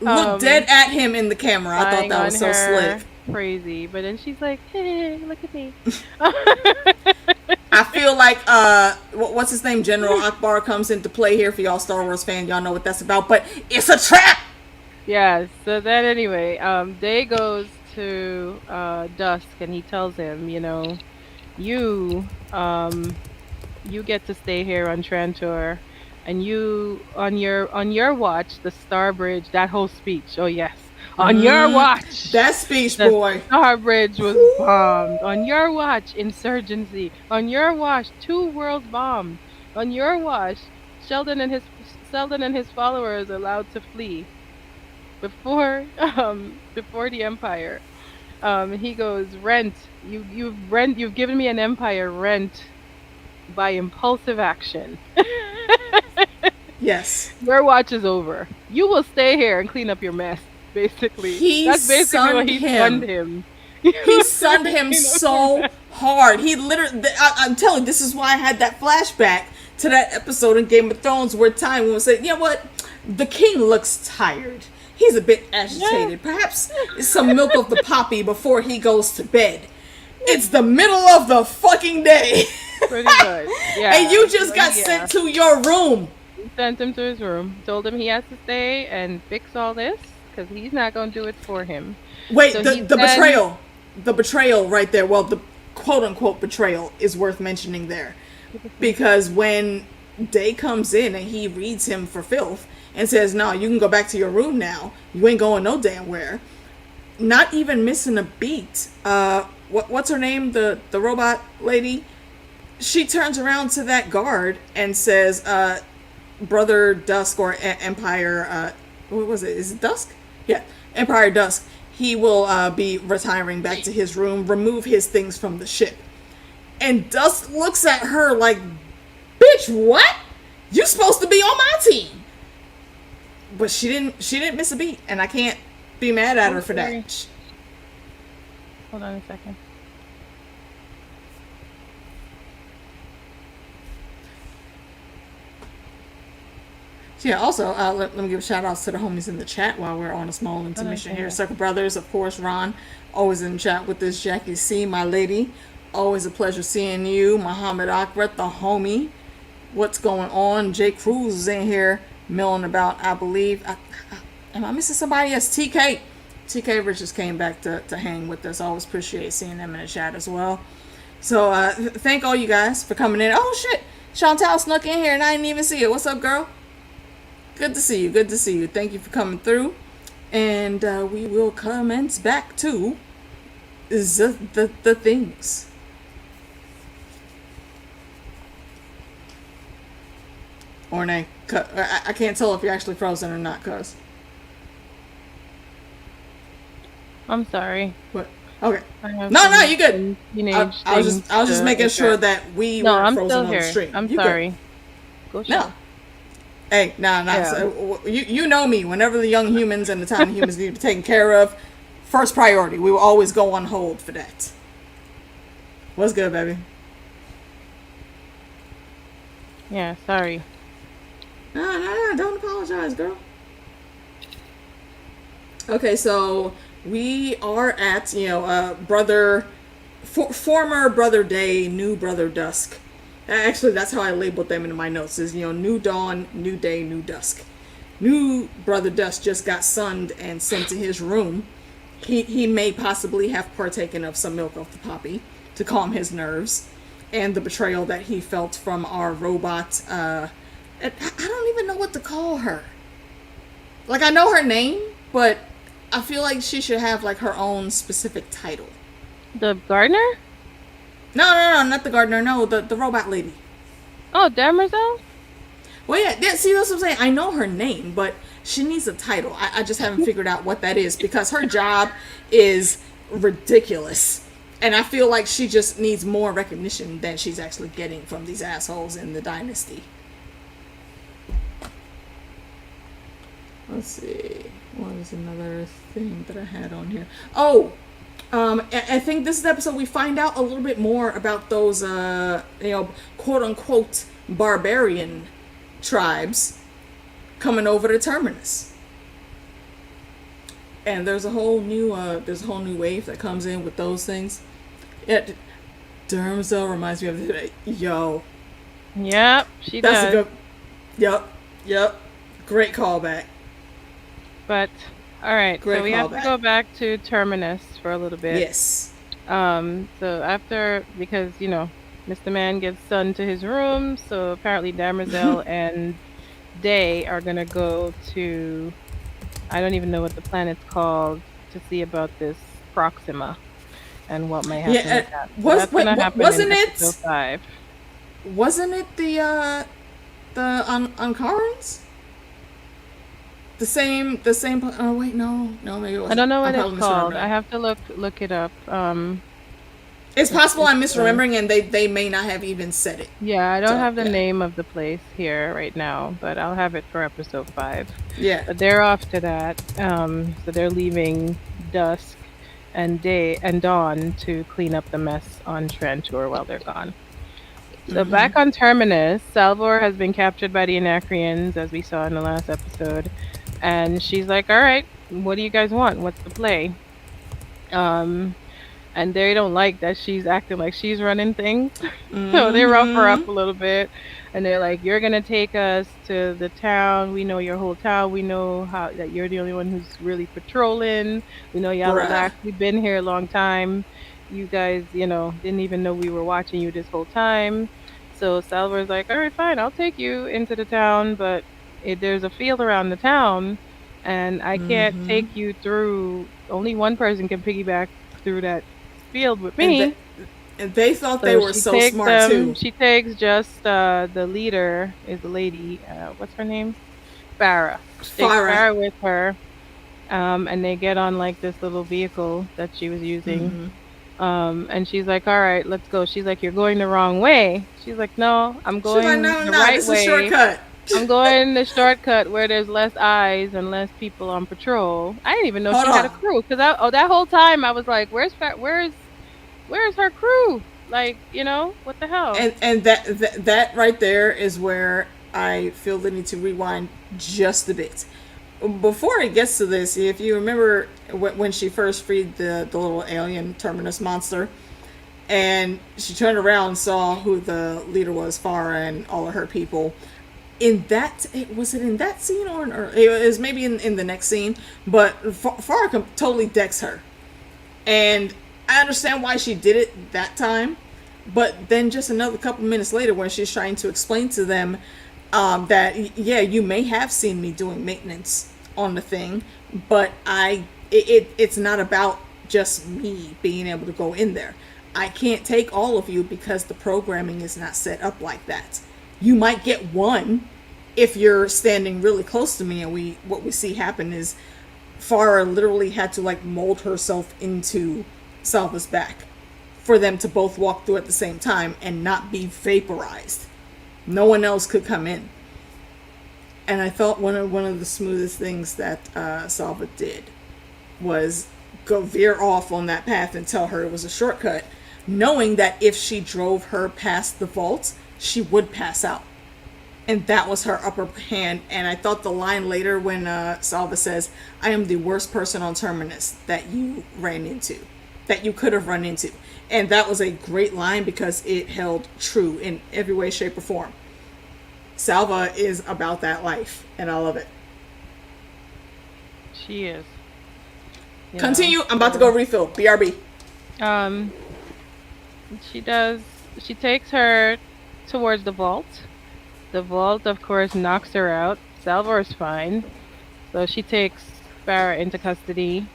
[SPEAKER 2] Looked dead
[SPEAKER 1] um,
[SPEAKER 2] at him in the camera. I thought
[SPEAKER 1] spying
[SPEAKER 2] that
[SPEAKER 1] on
[SPEAKER 2] was so slick.
[SPEAKER 1] her, crazy. But then she's like, "Hey, look at me."
[SPEAKER 2] I feel like what's his name, General Akbar comes into play here. For y'all Star Wars fans, y'all know what that's about. But it's a trap.
[SPEAKER 1] Yeah. So then anyway, Day goes to Dusk, and he tells him, you you get to stay here on Trantor, and you on your watch, the Star Bridge, that whole speech. Oh yes, on your watch,
[SPEAKER 2] That speech,
[SPEAKER 1] the
[SPEAKER 2] boy.
[SPEAKER 1] Star Bridge was bombed. On your watch, insurgency. On your watch, two worlds bombed. On your watch, Sheldon and his followers allowed to flee before the Empire. He goes, rent. You've given me an empire rent by impulsive action.
[SPEAKER 2] Yes.
[SPEAKER 1] Your watch is over. You will stay here and clean up your mess. Basically,
[SPEAKER 2] He
[SPEAKER 1] that's basically what
[SPEAKER 2] sunned
[SPEAKER 1] he
[SPEAKER 2] him.
[SPEAKER 1] sunned him.
[SPEAKER 2] He sunned him so hard. He literally, I'm telling you, this is why I had that flashback to that episode in Game of Thrones where Tywin said, you know what? The king looks tired. He's a bit agitated. Perhaps some milk of the poppy before he goes to bed. It's the middle of the fucking day.
[SPEAKER 1] Pretty much, yeah.
[SPEAKER 2] And you just got sent to your room.
[SPEAKER 1] Sent him to his room. Told him he has to stay and fix all this because he's not going to do it for him.
[SPEAKER 2] Wait,
[SPEAKER 1] So
[SPEAKER 2] the betrayal. The betrayal right there. Well, the quote-unquote betrayal is worth mentioning there. Because when Day comes in and he reads him for filth and says, no, you can go back to your room now. You ain't going no damn where. Not even missing a beat. What's her name? The robot lady? She turns around to that guard and says, Brother Dusk or Empire, what was it? Is it Dusk? Yeah, Empire Dusk. He will be retiring back to his room, remove his things from the ship. And Dusk looks at her like, bitch, what? You supposed to be on my team. But she didn't miss a beat, and I can't be mad at her for that.
[SPEAKER 1] Hold on a second.
[SPEAKER 2] So yeah, also, let me give shout outs to the homies in the chat while we're on a small intermission here. Circle Brothers, of course, Ron, always in chat with us. Jackie C, my lady, always a pleasure seeing you. Muhammad Akrat, the homie. What's going on? Jay Cruz is in here milling about, I believe. Am I missing somebody? Yes, TK. TK Richards came back to hang with us. Always appreciate seeing them in the chat as well. So thank all you guys for coming in. Oh shit, Chantal snuck in here and I didn't even see it. What's up, girl? Good to see you. Good to see you. Thank you for coming through. And we will commence back to the things. Orne, I can't tell if you're actually frozen or not, cuz.
[SPEAKER 1] I'm sorry.
[SPEAKER 2] What? Okay.
[SPEAKER 1] No,
[SPEAKER 2] you good. I was just making sure that we weren't frozen on the stream.
[SPEAKER 1] I'm
[SPEAKER 2] you
[SPEAKER 1] sorry.
[SPEAKER 2] Good.
[SPEAKER 1] Go
[SPEAKER 2] no. Hey, nah.
[SPEAKER 1] Yeah.
[SPEAKER 2] So, you know me. Whenever the young humans and the tiny humans need to be taken care of, first priority. We will always go on hold for that. What's good, baby?
[SPEAKER 1] Yeah, sorry.
[SPEAKER 2] No, don't apologize, girl. Okay, so we are at, former Brother Day, new Brother Dusk. Actually, that's how I labeled them in my notes, is, new dawn, new day, new dusk. New Brother Dusk just got sunned and sent to his room. He may possibly have partaken of some milk of the poppy to calm his nerves. And the betrayal that he felt from our robot, I don't even know what to call her. Like, I know her name, but I feel like she should have, like, her own specific title.
[SPEAKER 1] The gardener?
[SPEAKER 2] No, not the gardener. No, the robot lady.
[SPEAKER 1] Oh, Demerzel?
[SPEAKER 2] Well, yeah, see, that's what I'm saying. I know her name, but she needs a title. I just haven't figured out what that is because her job is ridiculous. And I feel like she just needs more recognition than she's actually getting from these assholes in the dynasty. Let's see. What is another thing that I had on here? Oh, I think this is the episode we find out a little bit more about those, quote unquote barbarian tribes coming over to Terminus. And there's a whole new wave that comes in with those things. Yeah, Dermzel reminds me of the yo.
[SPEAKER 1] Yep, she
[SPEAKER 2] That's
[SPEAKER 1] does.
[SPEAKER 2] a good. Yep. Great callback.
[SPEAKER 1] But all right,
[SPEAKER 2] Great
[SPEAKER 1] so we have to
[SPEAKER 2] callback.
[SPEAKER 1] go back to Terminus for a little bit.
[SPEAKER 2] Yes.
[SPEAKER 1] So after, because Mr. Man gets sent to his room, so apparently Damerzel and Day are gonna go to, I don't even know what the planet's called, to see about this Proxima and what may happen with that. So that's gonna happen in episode 5.
[SPEAKER 2] Wasn't it the Ankarans? The same. Oh wait, no, maybe it wasn't.
[SPEAKER 1] I don't know what it's called. I have to look it up.
[SPEAKER 2] It's possible I'm misremembering, and they may not have even said it.
[SPEAKER 1] Yeah, I don't have the name of the place here right now, but I'll have it for episode 5.
[SPEAKER 2] Yeah.
[SPEAKER 1] But they're off to that. So they're leaving dusk and dawn to clean up the mess on Trantor while they're gone. So back on Terminus, Salvor has been captured by the Anacreans, as we saw in the last episode. And she's like, all right, what do you guys want? What's the play? And they don't like that she's acting like she's running things. So they rough her up a little bit. And they're like, you're going to take us to the town. We know your whole town. We know that you're the only one who's really patrolling. We know y'all relax. We've been here a long time. You guys, didn't even know we were watching you this whole time. So Salvor's like, all right, fine, I'll take you into the town, but there's a field around the town, and I can't take you through. Only one person can piggyback through that field with me.
[SPEAKER 2] And they thought they were so smart too.
[SPEAKER 1] She takes just the leader is the lady. What's her name? Farrah. She takes Farrah with her, and they get on like this little vehicle that she was using. And she's like, all right, let's go. She's like, you're going the wrong way. She's like, no, I'm going the right
[SPEAKER 2] this
[SPEAKER 1] way.
[SPEAKER 2] Is a shortcut.
[SPEAKER 1] I'm going the shortcut where there's less eyes and less people on patrol. I didn't even know she had a crew, because that whole time I was like, where's her crew? Like, what the hell?
[SPEAKER 2] And that right there is where I feel the need to rewind just a bit. Before it gets to this, if you remember when she first freed the little alien Terminus monster, and she turned around and saw who the leader was, Farrah, and all of her people. Was it in that scene or it was maybe in the next scene? But Farrah totally decks her, and I understand why she did it that time. But then just another couple minutes later, when she's trying to explain to them that you may have seen me doing maintenance on the thing, but it's not about just me being able to go in there. I can't take all of you because the programming is not set up like that. You might get one if you're standing really close to me, and what we see happen is Farrah literally had to like mold herself into Salva's back for them to both walk through at the same time and not be vaporized. No one else could come in. And I thought one of the smoothest things that Salva did was go veer off on that path and tell her it was a shortcut, knowing that if she drove her past the vault, she would pass out. And that was her upper hand. And I thought the line later when Salva says, I am the worst person on Terminus that you could have run into. And that was a great line because it held true in every way, shape, or form. Salva is about that life, and I love it.
[SPEAKER 1] She is.
[SPEAKER 2] Continue. I'm about to go refill. BRB.
[SPEAKER 1] She takes her towards the vault. The vault, of course, knocks her out. Salvor's fine. So she takes Farrah into custody.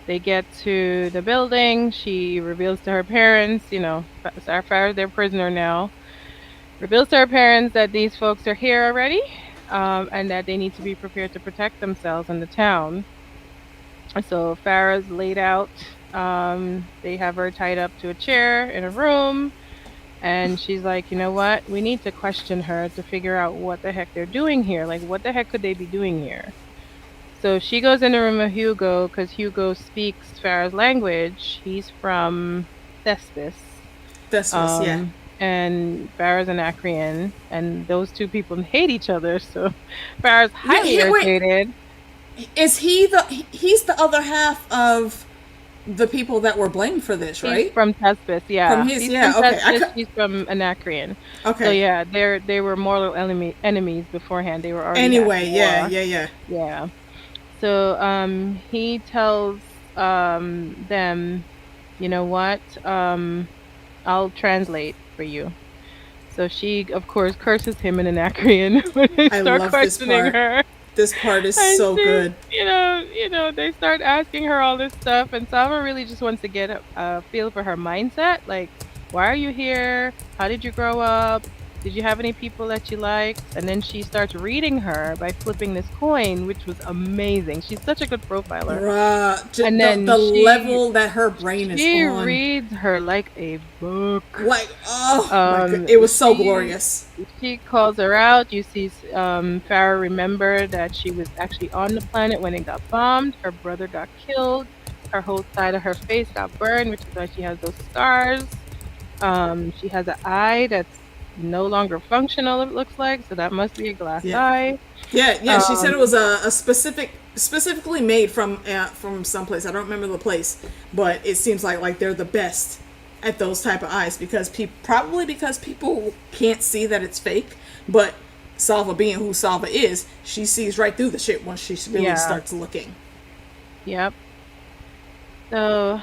[SPEAKER 1] They get to the building. She reveals to her parents, Farrah's their prisoner now. Reveals to her parents that these folks are here already, and that they need to be prepared to protect themselves in the town. So Farrah's laid out They have her tied up to a chair in a room, and she's like, you know what? We need to question her to figure out what the heck they're doing here. Like, what the heck could they be doing here? So she goes in the room of Hugo because Hugo speaks Farah's language. He's from Thespis.
[SPEAKER 2] This was, yeah.
[SPEAKER 1] And Farah's an Acrian, and those two people hate each other. So Farah's
[SPEAKER 2] Yeah,
[SPEAKER 1] highly
[SPEAKER 2] wait.
[SPEAKER 1] irritated.
[SPEAKER 2] Is he's the other half of the people that were blamed for this,
[SPEAKER 1] He's
[SPEAKER 2] right?
[SPEAKER 1] from Thespis,
[SPEAKER 2] From
[SPEAKER 1] yeah.
[SPEAKER 2] his,
[SPEAKER 1] He's from
[SPEAKER 2] yeah, okay.
[SPEAKER 1] Thespis. She's from Anacreon. So
[SPEAKER 2] Okay.
[SPEAKER 1] yeah, they were mortal enemies beforehand. They were already at
[SPEAKER 2] Anyway, yeah,
[SPEAKER 1] war.
[SPEAKER 2] yeah, yeah.
[SPEAKER 1] Yeah. So he tells them, you know what? I'll translate for you. So she, of course, curses him in Anacreon when they
[SPEAKER 2] I
[SPEAKER 1] start
[SPEAKER 2] love this
[SPEAKER 1] questioning
[SPEAKER 2] part.
[SPEAKER 1] her.
[SPEAKER 2] This part is
[SPEAKER 1] And
[SPEAKER 2] so
[SPEAKER 1] she,
[SPEAKER 2] good.
[SPEAKER 1] they start asking her all this stuff, and Salva really just wants to get a feel for her mindset. Like, why are you here? How did you grow up? Did you have any people that you liked? And then she starts reading her by flipping this coin, which was amazing. She's such a good profiler.
[SPEAKER 2] Bruh,
[SPEAKER 1] And
[SPEAKER 2] the
[SPEAKER 1] then
[SPEAKER 2] level that her brain is
[SPEAKER 1] she
[SPEAKER 2] on.
[SPEAKER 1] reads her like a book.
[SPEAKER 2] Like, oh my god, it was so
[SPEAKER 1] She
[SPEAKER 2] glorious.
[SPEAKER 1] she calls her out. You see, Farah remember that she was actually on the planet when it got bombed. Her brother got killed. Her whole side of her face got burned, which is why she has those scars. She has an eye that's no longer functional. It looks like, so that must be a glass
[SPEAKER 2] Yeah,
[SPEAKER 1] eye.
[SPEAKER 2] yeah, yeah. She said it
[SPEAKER 1] Um,
[SPEAKER 2] was a specifically made from someplace. I don't remember the place, but it seems like they're the best at those type of eyes because probably because people can't see that it's fake, but Salva being who Salva is, she sees right through the shit once she really
[SPEAKER 1] yeah.
[SPEAKER 2] starts looking.
[SPEAKER 1] Yep. So,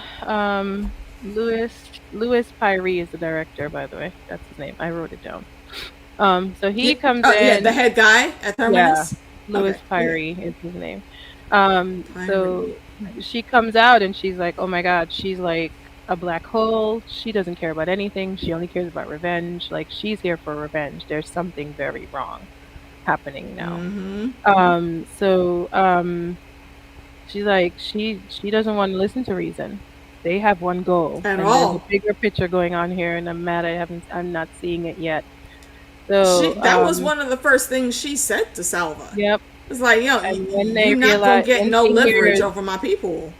[SPEAKER 1] Louis Pyrie is the director, by the way. That's his name. I wrote it down. So
[SPEAKER 2] Yeah,
[SPEAKER 1] he comes
[SPEAKER 2] oh yeah, the
[SPEAKER 1] in.
[SPEAKER 2] head guy at
[SPEAKER 1] Yeah,
[SPEAKER 2] Terminus.
[SPEAKER 1] Louis
[SPEAKER 2] Okay, yeah,
[SPEAKER 1] Pyrie is his name. So
[SPEAKER 2] Pyrie.
[SPEAKER 1] she comes out and she's like, "Oh my God, she's like a black hole. She doesn't care about anything. She only cares about revenge. Like she's here for revenge. There's something very wrong happening now."
[SPEAKER 2] Mm-hmm.
[SPEAKER 1] She's like she doesn't want to listen to reason. They have one goal,
[SPEAKER 2] At
[SPEAKER 1] and there's a
[SPEAKER 2] all.
[SPEAKER 1] bigger picture going on here, and I'm mad I'm not seeing it yet. So
[SPEAKER 2] That was one of the first things she said to Salva.
[SPEAKER 1] yep.
[SPEAKER 2] It's like, yo,
[SPEAKER 1] And when
[SPEAKER 2] you
[SPEAKER 1] they
[SPEAKER 2] not gonna
[SPEAKER 1] realize
[SPEAKER 2] get no leverage over my people.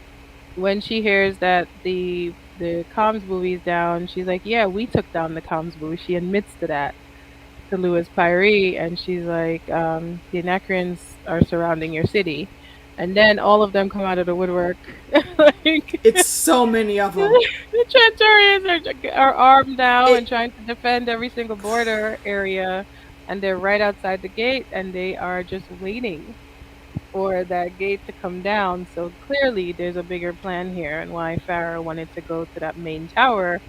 [SPEAKER 1] when she hears that the comms buoy's down, she's like, "Yeah, we took down the comms buoy." She admits to that to Louis Pyrie, and she's like, "The Anacreans are surrounding your city," and then all of them come out of the woodwork, like
[SPEAKER 2] It's so many of them.
[SPEAKER 1] the Trentarians are armed now and
[SPEAKER 2] It,
[SPEAKER 1] trying to defend every single border area, and they're right outside the gate, and they are just waiting for that gate to come down. So clearly, there's a bigger plan here, and why Farah wanted to go to that main tower.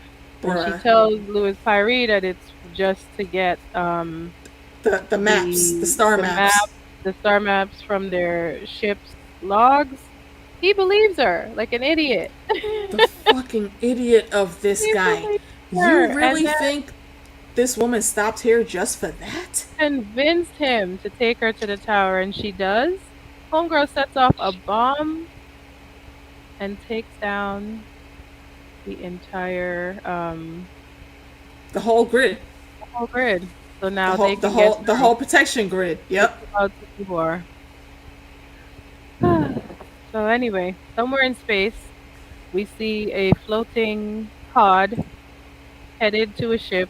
[SPEAKER 1] When she
[SPEAKER 2] bruh,
[SPEAKER 1] tells Louis Pyrie that it's just to get
[SPEAKER 2] the maps, the star
[SPEAKER 1] the
[SPEAKER 2] maps.
[SPEAKER 1] the star maps from their ship's logs, he believes her like an idiot.
[SPEAKER 2] The fucking idiot of this
[SPEAKER 1] He
[SPEAKER 2] guy.
[SPEAKER 1] believes
[SPEAKER 2] You
[SPEAKER 1] her, and
[SPEAKER 2] really
[SPEAKER 1] then
[SPEAKER 2] think this woman stopped here just for that?
[SPEAKER 1] convinced him to take her to the tower, and she does. Homegirl sets off a bomb and takes down the entire
[SPEAKER 2] The whole grid,
[SPEAKER 1] whole grid. So
[SPEAKER 2] the
[SPEAKER 1] now
[SPEAKER 2] whole
[SPEAKER 1] they can get
[SPEAKER 2] the
[SPEAKER 1] through
[SPEAKER 2] whole protection grid. Yep.
[SPEAKER 1] out to war. So anyway, somewhere in space, we see a floating pod headed to a ship,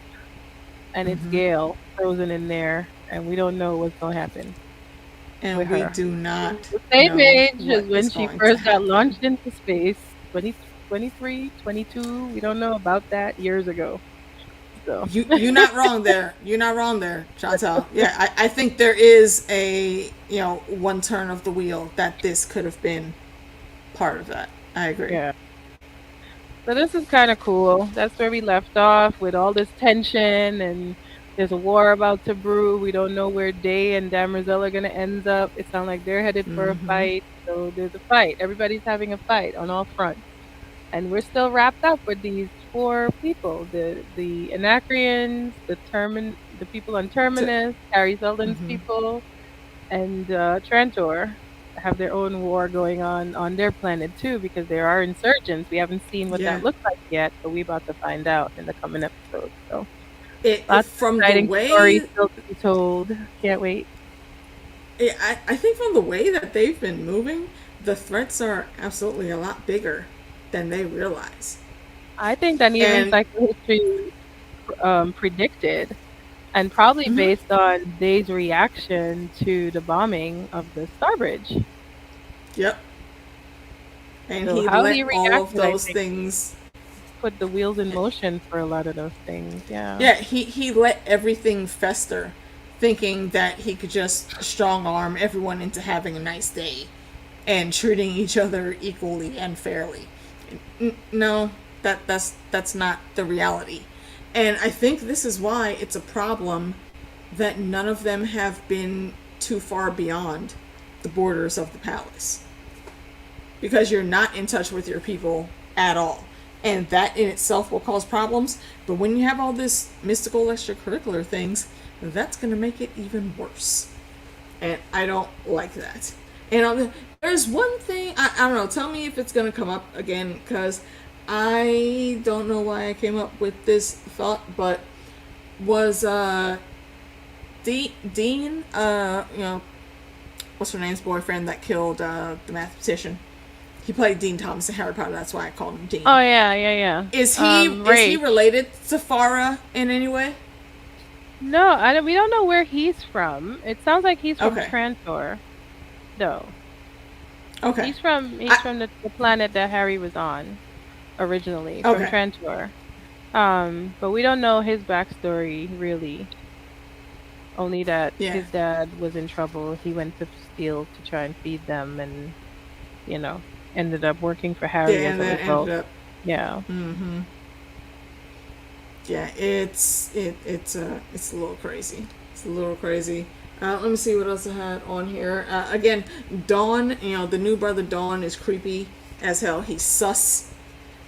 [SPEAKER 1] and it's Gale frozen in there, and we don't know what's gonna happen with
[SPEAKER 2] And we
[SPEAKER 1] her.
[SPEAKER 2] do not
[SPEAKER 1] The same
[SPEAKER 2] know
[SPEAKER 1] age
[SPEAKER 2] what
[SPEAKER 1] as
[SPEAKER 2] is
[SPEAKER 1] when she
[SPEAKER 2] going to
[SPEAKER 1] first got
[SPEAKER 2] happen.
[SPEAKER 1] launched into space, 23, 22. We don't know about that years ago. So
[SPEAKER 2] You're not wrong there. You're not wrong there, Chantal. Yeah, I think there is a one turn of the wheel that this could have been part of that. I agree.
[SPEAKER 1] yeah. So this is kind of cool. That's where we left off with all this tension, and there's a war about to brew. We don't know where Day and Damrzel are gonna end up. It sounds like they're headed for a fight. So there's a fight. Everybody's having a fight on all fronts, and we're still wrapped up with these four people: the Anacreans, the people on
[SPEAKER 2] To,
[SPEAKER 1] Terminus, Harry Seldon's people, and Trantor have their own war going on their planet too, because there are insurgents. We haven't seen what that
[SPEAKER 2] Yeah.
[SPEAKER 1] looks like yet, but we about to find out in the coming episodes. So
[SPEAKER 2] It
[SPEAKER 1] lots of
[SPEAKER 2] from the
[SPEAKER 1] exciting stories
[SPEAKER 2] way
[SPEAKER 1] still to be told. Can't wait.
[SPEAKER 2] I think from the way that they've been moving, the threats are absolutely a lot bigger than they realize.
[SPEAKER 1] I think that even
[SPEAKER 2] And
[SPEAKER 1] psychohistory predicted, and probably
[SPEAKER 2] mhm,
[SPEAKER 1] based on Day's reaction to the bombing of the Starbridge.
[SPEAKER 2] yep, and
[SPEAKER 1] So
[SPEAKER 2] he
[SPEAKER 1] how
[SPEAKER 2] let
[SPEAKER 1] he
[SPEAKER 2] all of
[SPEAKER 1] reacted, I
[SPEAKER 2] those
[SPEAKER 1] think,
[SPEAKER 2] things.
[SPEAKER 1] put the wheels in motion for a lot of those things. Yeah.
[SPEAKER 2] Yeah, he let everything fester, thinking that he could just strong arm everyone into having a nice day and treating each other equally and fairly. No, that's not the reality. And I think this is why it's a problem that none of them have been too far beyond the borders of the palace. Because you're not in touch with your people at all. And that in itself will cause problems. But when you have all this mystical extracurricular things, that's going to make it even worse. And I don't like that. And there's one thing, I don't know, tell me if it's going to come up again, because I don't know why I came up with this thought, but was Dean, what's her name's boyfriend that killed the mathematician? He played Dean Thomas in Harry Potter. That's why I called him Dean.
[SPEAKER 1] Oh yeah, yeah, yeah.
[SPEAKER 2] Is he
[SPEAKER 1] Ray.
[SPEAKER 2] related to Farah in any way?
[SPEAKER 1] No, I don't, we don't know where he's from. It sounds like he's from
[SPEAKER 2] Okay.
[SPEAKER 1] Trantor, though.
[SPEAKER 2] Okay.
[SPEAKER 1] He's
[SPEAKER 2] I,
[SPEAKER 1] from the planet that Harry was on originally, from
[SPEAKER 2] okay.
[SPEAKER 1] Trantor. But we don't know his backstory really. Only that
[SPEAKER 2] Yeah.
[SPEAKER 1] his dad was in trouble. He went to steal to try and feed them, and you know, ended up working for
[SPEAKER 2] Yeah,
[SPEAKER 1] Harry as
[SPEAKER 2] and
[SPEAKER 1] a
[SPEAKER 2] then
[SPEAKER 1] result.
[SPEAKER 2] ended up.
[SPEAKER 1] Yeah.
[SPEAKER 2] Mm-hmm. Yeah, it's a little crazy. It's a little crazy. Let me see what else I had on here. Again, Dawn. The new brother Dawn is creepy as hell. He's sus,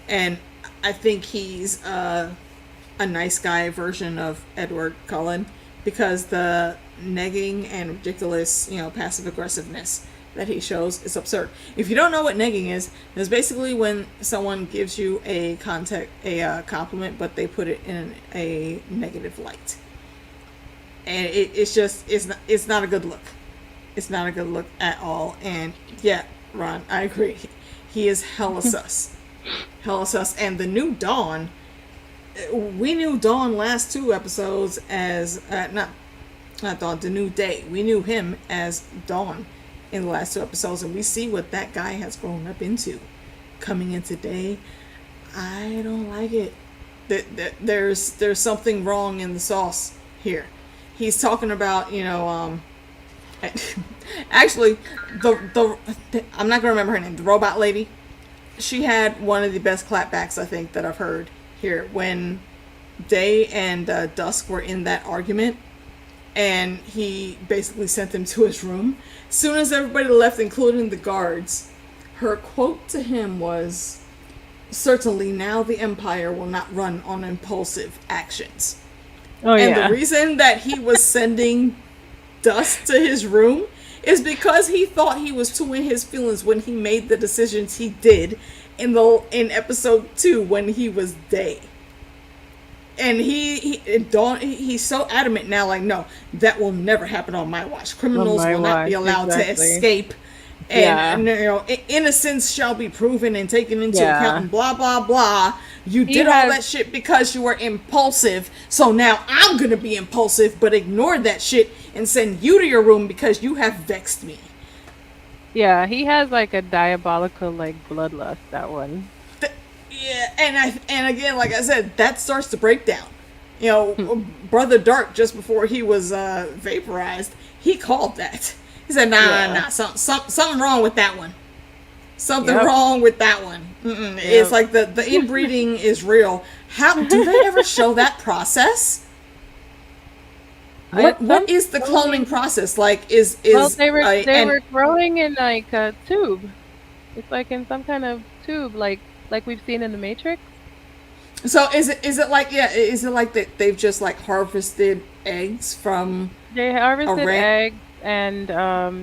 [SPEAKER 2] and I think he's a nice guy version of Edward Cullen, because the negging and ridiculous, passive aggressiveness that he shows is absurd. If you don't know what negging is, it's basically when someone gives you a compliment, but they put it in a negative light, and it's not a good look. It's not a good look at all. And yeah, Ron, I agree. He is hella sus, hella sus. And the new Dawn, we knew Dawn last two episodes as not Dawn, the new Day. We knew him as Dawn in the last two episodes, and we see what that guy has grown up into coming into Day. I don't like it. There's something wrong in the sauce here. He's talking about actually the I'm not gonna remember her name. The robot lady. She had one of the best clapbacks I think that I've heard here when Day and Dusk were in that argument, and he basically sent them to his room. As soon as everybody left, including the guards, her quote to him was, "Certainly now the Empire will not run on impulsive actions."
[SPEAKER 1] Oh
[SPEAKER 2] And the
[SPEAKER 1] yeah.
[SPEAKER 2] reason that he was sending Dusk to his room is because he thought he was too in his feelings when he made the decisions he did in episode 2 when he was Day. And he's so adamant now, like, no, that will never happen on my watch.
[SPEAKER 1] On
[SPEAKER 2] Criminals
[SPEAKER 1] my
[SPEAKER 2] will not be
[SPEAKER 1] watch,
[SPEAKER 2] allowed to
[SPEAKER 1] exactly.
[SPEAKER 2] escape,
[SPEAKER 1] Yeah.
[SPEAKER 2] and innocence shall be proven and taken into account,
[SPEAKER 1] Yeah.
[SPEAKER 2] and blah blah blah. You
[SPEAKER 1] He
[SPEAKER 2] did all
[SPEAKER 1] has
[SPEAKER 2] that shit because you were impulsive, so now I'm gonna be impulsive, but ignore that shit and send you to your room because you have vexed me.
[SPEAKER 1] Yeah, he has like a diabolical like bloodlust, that one.
[SPEAKER 2] Yeah, and again, like I said, that starts to break down.
[SPEAKER 1] Hmm.
[SPEAKER 2] Brother Dark, just before he was vaporized, he called that. He said,
[SPEAKER 1] Yeah.
[SPEAKER 2] nah, something wrong with that one. Something
[SPEAKER 1] Yep.
[SPEAKER 2] wrong with that one. It's
[SPEAKER 1] Yep.
[SPEAKER 2] like the inbreeding is real. How do they ever show that process?
[SPEAKER 1] I
[SPEAKER 2] What
[SPEAKER 1] some
[SPEAKER 2] is the
[SPEAKER 1] only
[SPEAKER 2] cloning process like? Is
[SPEAKER 1] Well,
[SPEAKER 2] is
[SPEAKER 1] they
[SPEAKER 2] and
[SPEAKER 1] were growing in like a tube. It's like in some kind of tube, like we've seen in the Matrix.
[SPEAKER 2] so is it like, yeah, is it like that they've just like harvested eggs from
[SPEAKER 1] They
[SPEAKER 2] a
[SPEAKER 1] harvested
[SPEAKER 2] rant?
[SPEAKER 1] eggs and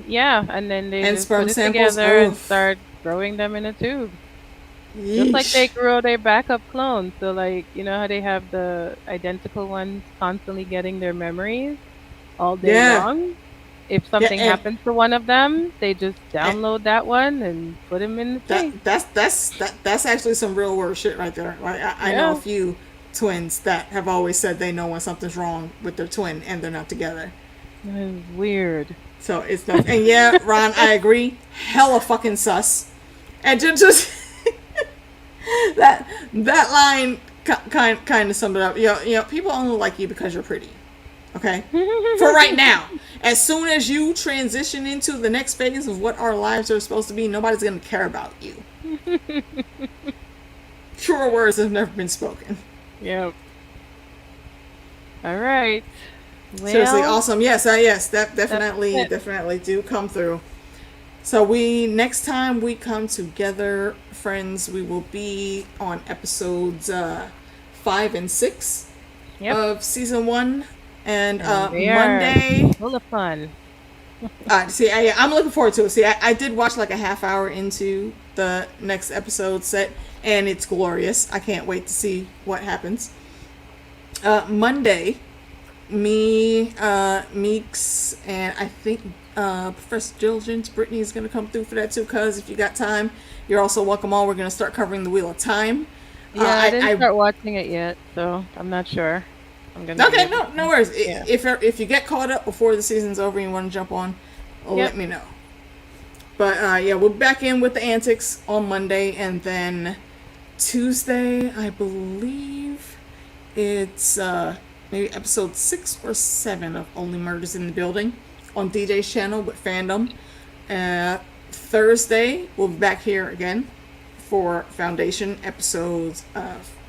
[SPEAKER 1] yeah, and then they
[SPEAKER 2] And
[SPEAKER 1] just put
[SPEAKER 2] sperm
[SPEAKER 1] it
[SPEAKER 2] samples.
[SPEAKER 1] together and
[SPEAKER 2] Oof.
[SPEAKER 1] start growing them in a tube. Just like they
[SPEAKER 2] Yeesh.
[SPEAKER 1] grow their backup clones. So like, you know how they have the identical ones constantly getting their memories all day
[SPEAKER 2] Yeah.
[SPEAKER 1] long? If
[SPEAKER 2] Yeah.
[SPEAKER 1] something happens to one of them, they just
[SPEAKER 2] And
[SPEAKER 1] download that one and put him in the thing.
[SPEAKER 2] that's actually some real world shit right there. Like I know a
[SPEAKER 1] Yeah.
[SPEAKER 2] few twins that have always said they know when something's wrong with their twin and they're not together.
[SPEAKER 1] That is weird.
[SPEAKER 2] So it's not. And yeah, Ron, I agree. Hella fucking sus. And just that line kind of summed it up. People only like you because you're pretty. Okay, for right now. As soon as you transition into the next phase of what our lives are supposed to be, nobody's gonna care about you. Truer words have never been spoken.
[SPEAKER 1] Yep. All right.
[SPEAKER 2] Seriously,
[SPEAKER 1] Well,
[SPEAKER 2] awesome. Yes, that
[SPEAKER 1] that's it.
[SPEAKER 2] definitely do come through. So next time we come together, friends, we will be on episodes 5 and 6
[SPEAKER 1] Yep.
[SPEAKER 2] of season 1, and
[SPEAKER 1] And they are
[SPEAKER 2] Monday.
[SPEAKER 1] full of fun.
[SPEAKER 2] See, I'm looking forward to it. See, I did watch like a half hour into the next episode set, and it's glorious. I can't wait to see what happens. Monday, me, Meeks, and I think Professor Diligence, Brittany is going to come through for that too, because if you got time, you're also welcome all. We're going to start covering the Wheel of Time.
[SPEAKER 1] Yeah, I didn't start watching it yet, so I'm not sure. I'm gonna be
[SPEAKER 2] Okay,
[SPEAKER 1] able
[SPEAKER 2] no worries.
[SPEAKER 1] Yeah.
[SPEAKER 2] If you get caught up before the season's over and you want to jump on,
[SPEAKER 1] Yep.
[SPEAKER 2] let me know. But yeah, we're back in with the antics on Monday, and then Tuesday, I believe it's maybe episode 6 or 7 of Only Murders in the Building on DJ's channel with Fandom. Thursday, we'll be back here again for Foundation episodes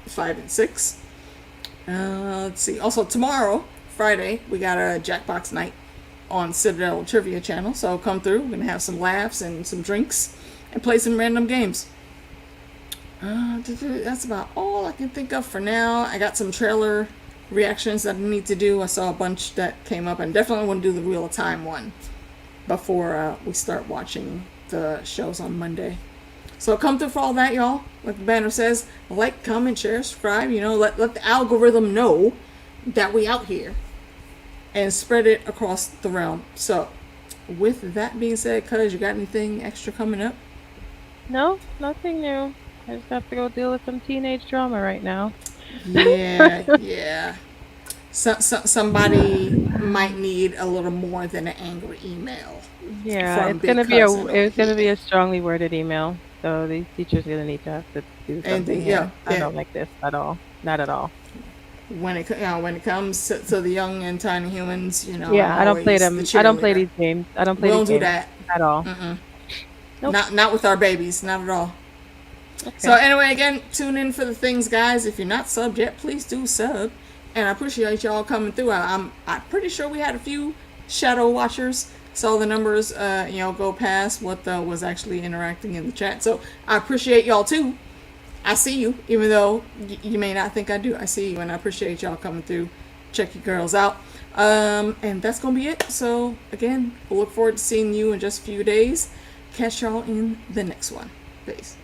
[SPEAKER 2] 5 and 6. Let's see. Also, tomorrow, Friday, we got a Jackbox night on Citadel of Trivia channel. So come through. We're going to have some laughs and some drinks and play some random games. That's about all I can think of for now. I got some trailer reactions that I need to do. I saw a bunch that came up, and definitely want to do the Wheel of Time one before we start watching the shows on Monday. So come through for all that, y'all. Like the banner says, like, comment, share, subscribe. Let the algorithm know that we out here, and spread it across the realm. So, with that being said, cuz, you got anything extra coming up?
[SPEAKER 1] No, nothing new. I just have to go deal with some teenage drama right now.
[SPEAKER 2] Yeah. Somebody might need a little more than an angry email.
[SPEAKER 1] Yeah,
[SPEAKER 2] From Big Cousin
[SPEAKER 1] it's gonna be
[SPEAKER 2] here.
[SPEAKER 1] a strongly worded email. So these teachers are gonna need to have to do
[SPEAKER 2] And
[SPEAKER 1] something
[SPEAKER 2] yeah,
[SPEAKER 1] here. I don't like this at all. Not at all.
[SPEAKER 2] when it comes to the young and tiny humans,
[SPEAKER 1] Yeah,
[SPEAKER 2] I'm
[SPEAKER 1] I don't play
[SPEAKER 2] always
[SPEAKER 1] them.
[SPEAKER 2] the
[SPEAKER 1] I don't play
[SPEAKER 2] cheerleader.
[SPEAKER 1] these games. I don't
[SPEAKER 2] We
[SPEAKER 1] play
[SPEAKER 2] don't
[SPEAKER 1] these
[SPEAKER 2] do
[SPEAKER 1] games
[SPEAKER 2] that.
[SPEAKER 1] at all. Nope.
[SPEAKER 2] Not with our babies, not at all. So
[SPEAKER 1] Okay.
[SPEAKER 2] anyway, again, tune in for the things, guys. If you're not subbed yet, please do sub. And I appreciate y'all coming through. I'm pretty sure we had a few shadow watchers. Saw the numbers, go past what was actually interacting in the chat. So I appreciate y'all too. I see you, even though you may not think I do. I see you, and I appreciate y'all coming through. Check you girls out. And that's gonna be it. So again, we'll look forward to seeing you in just a few days. Catch y'all in the next one. Peace.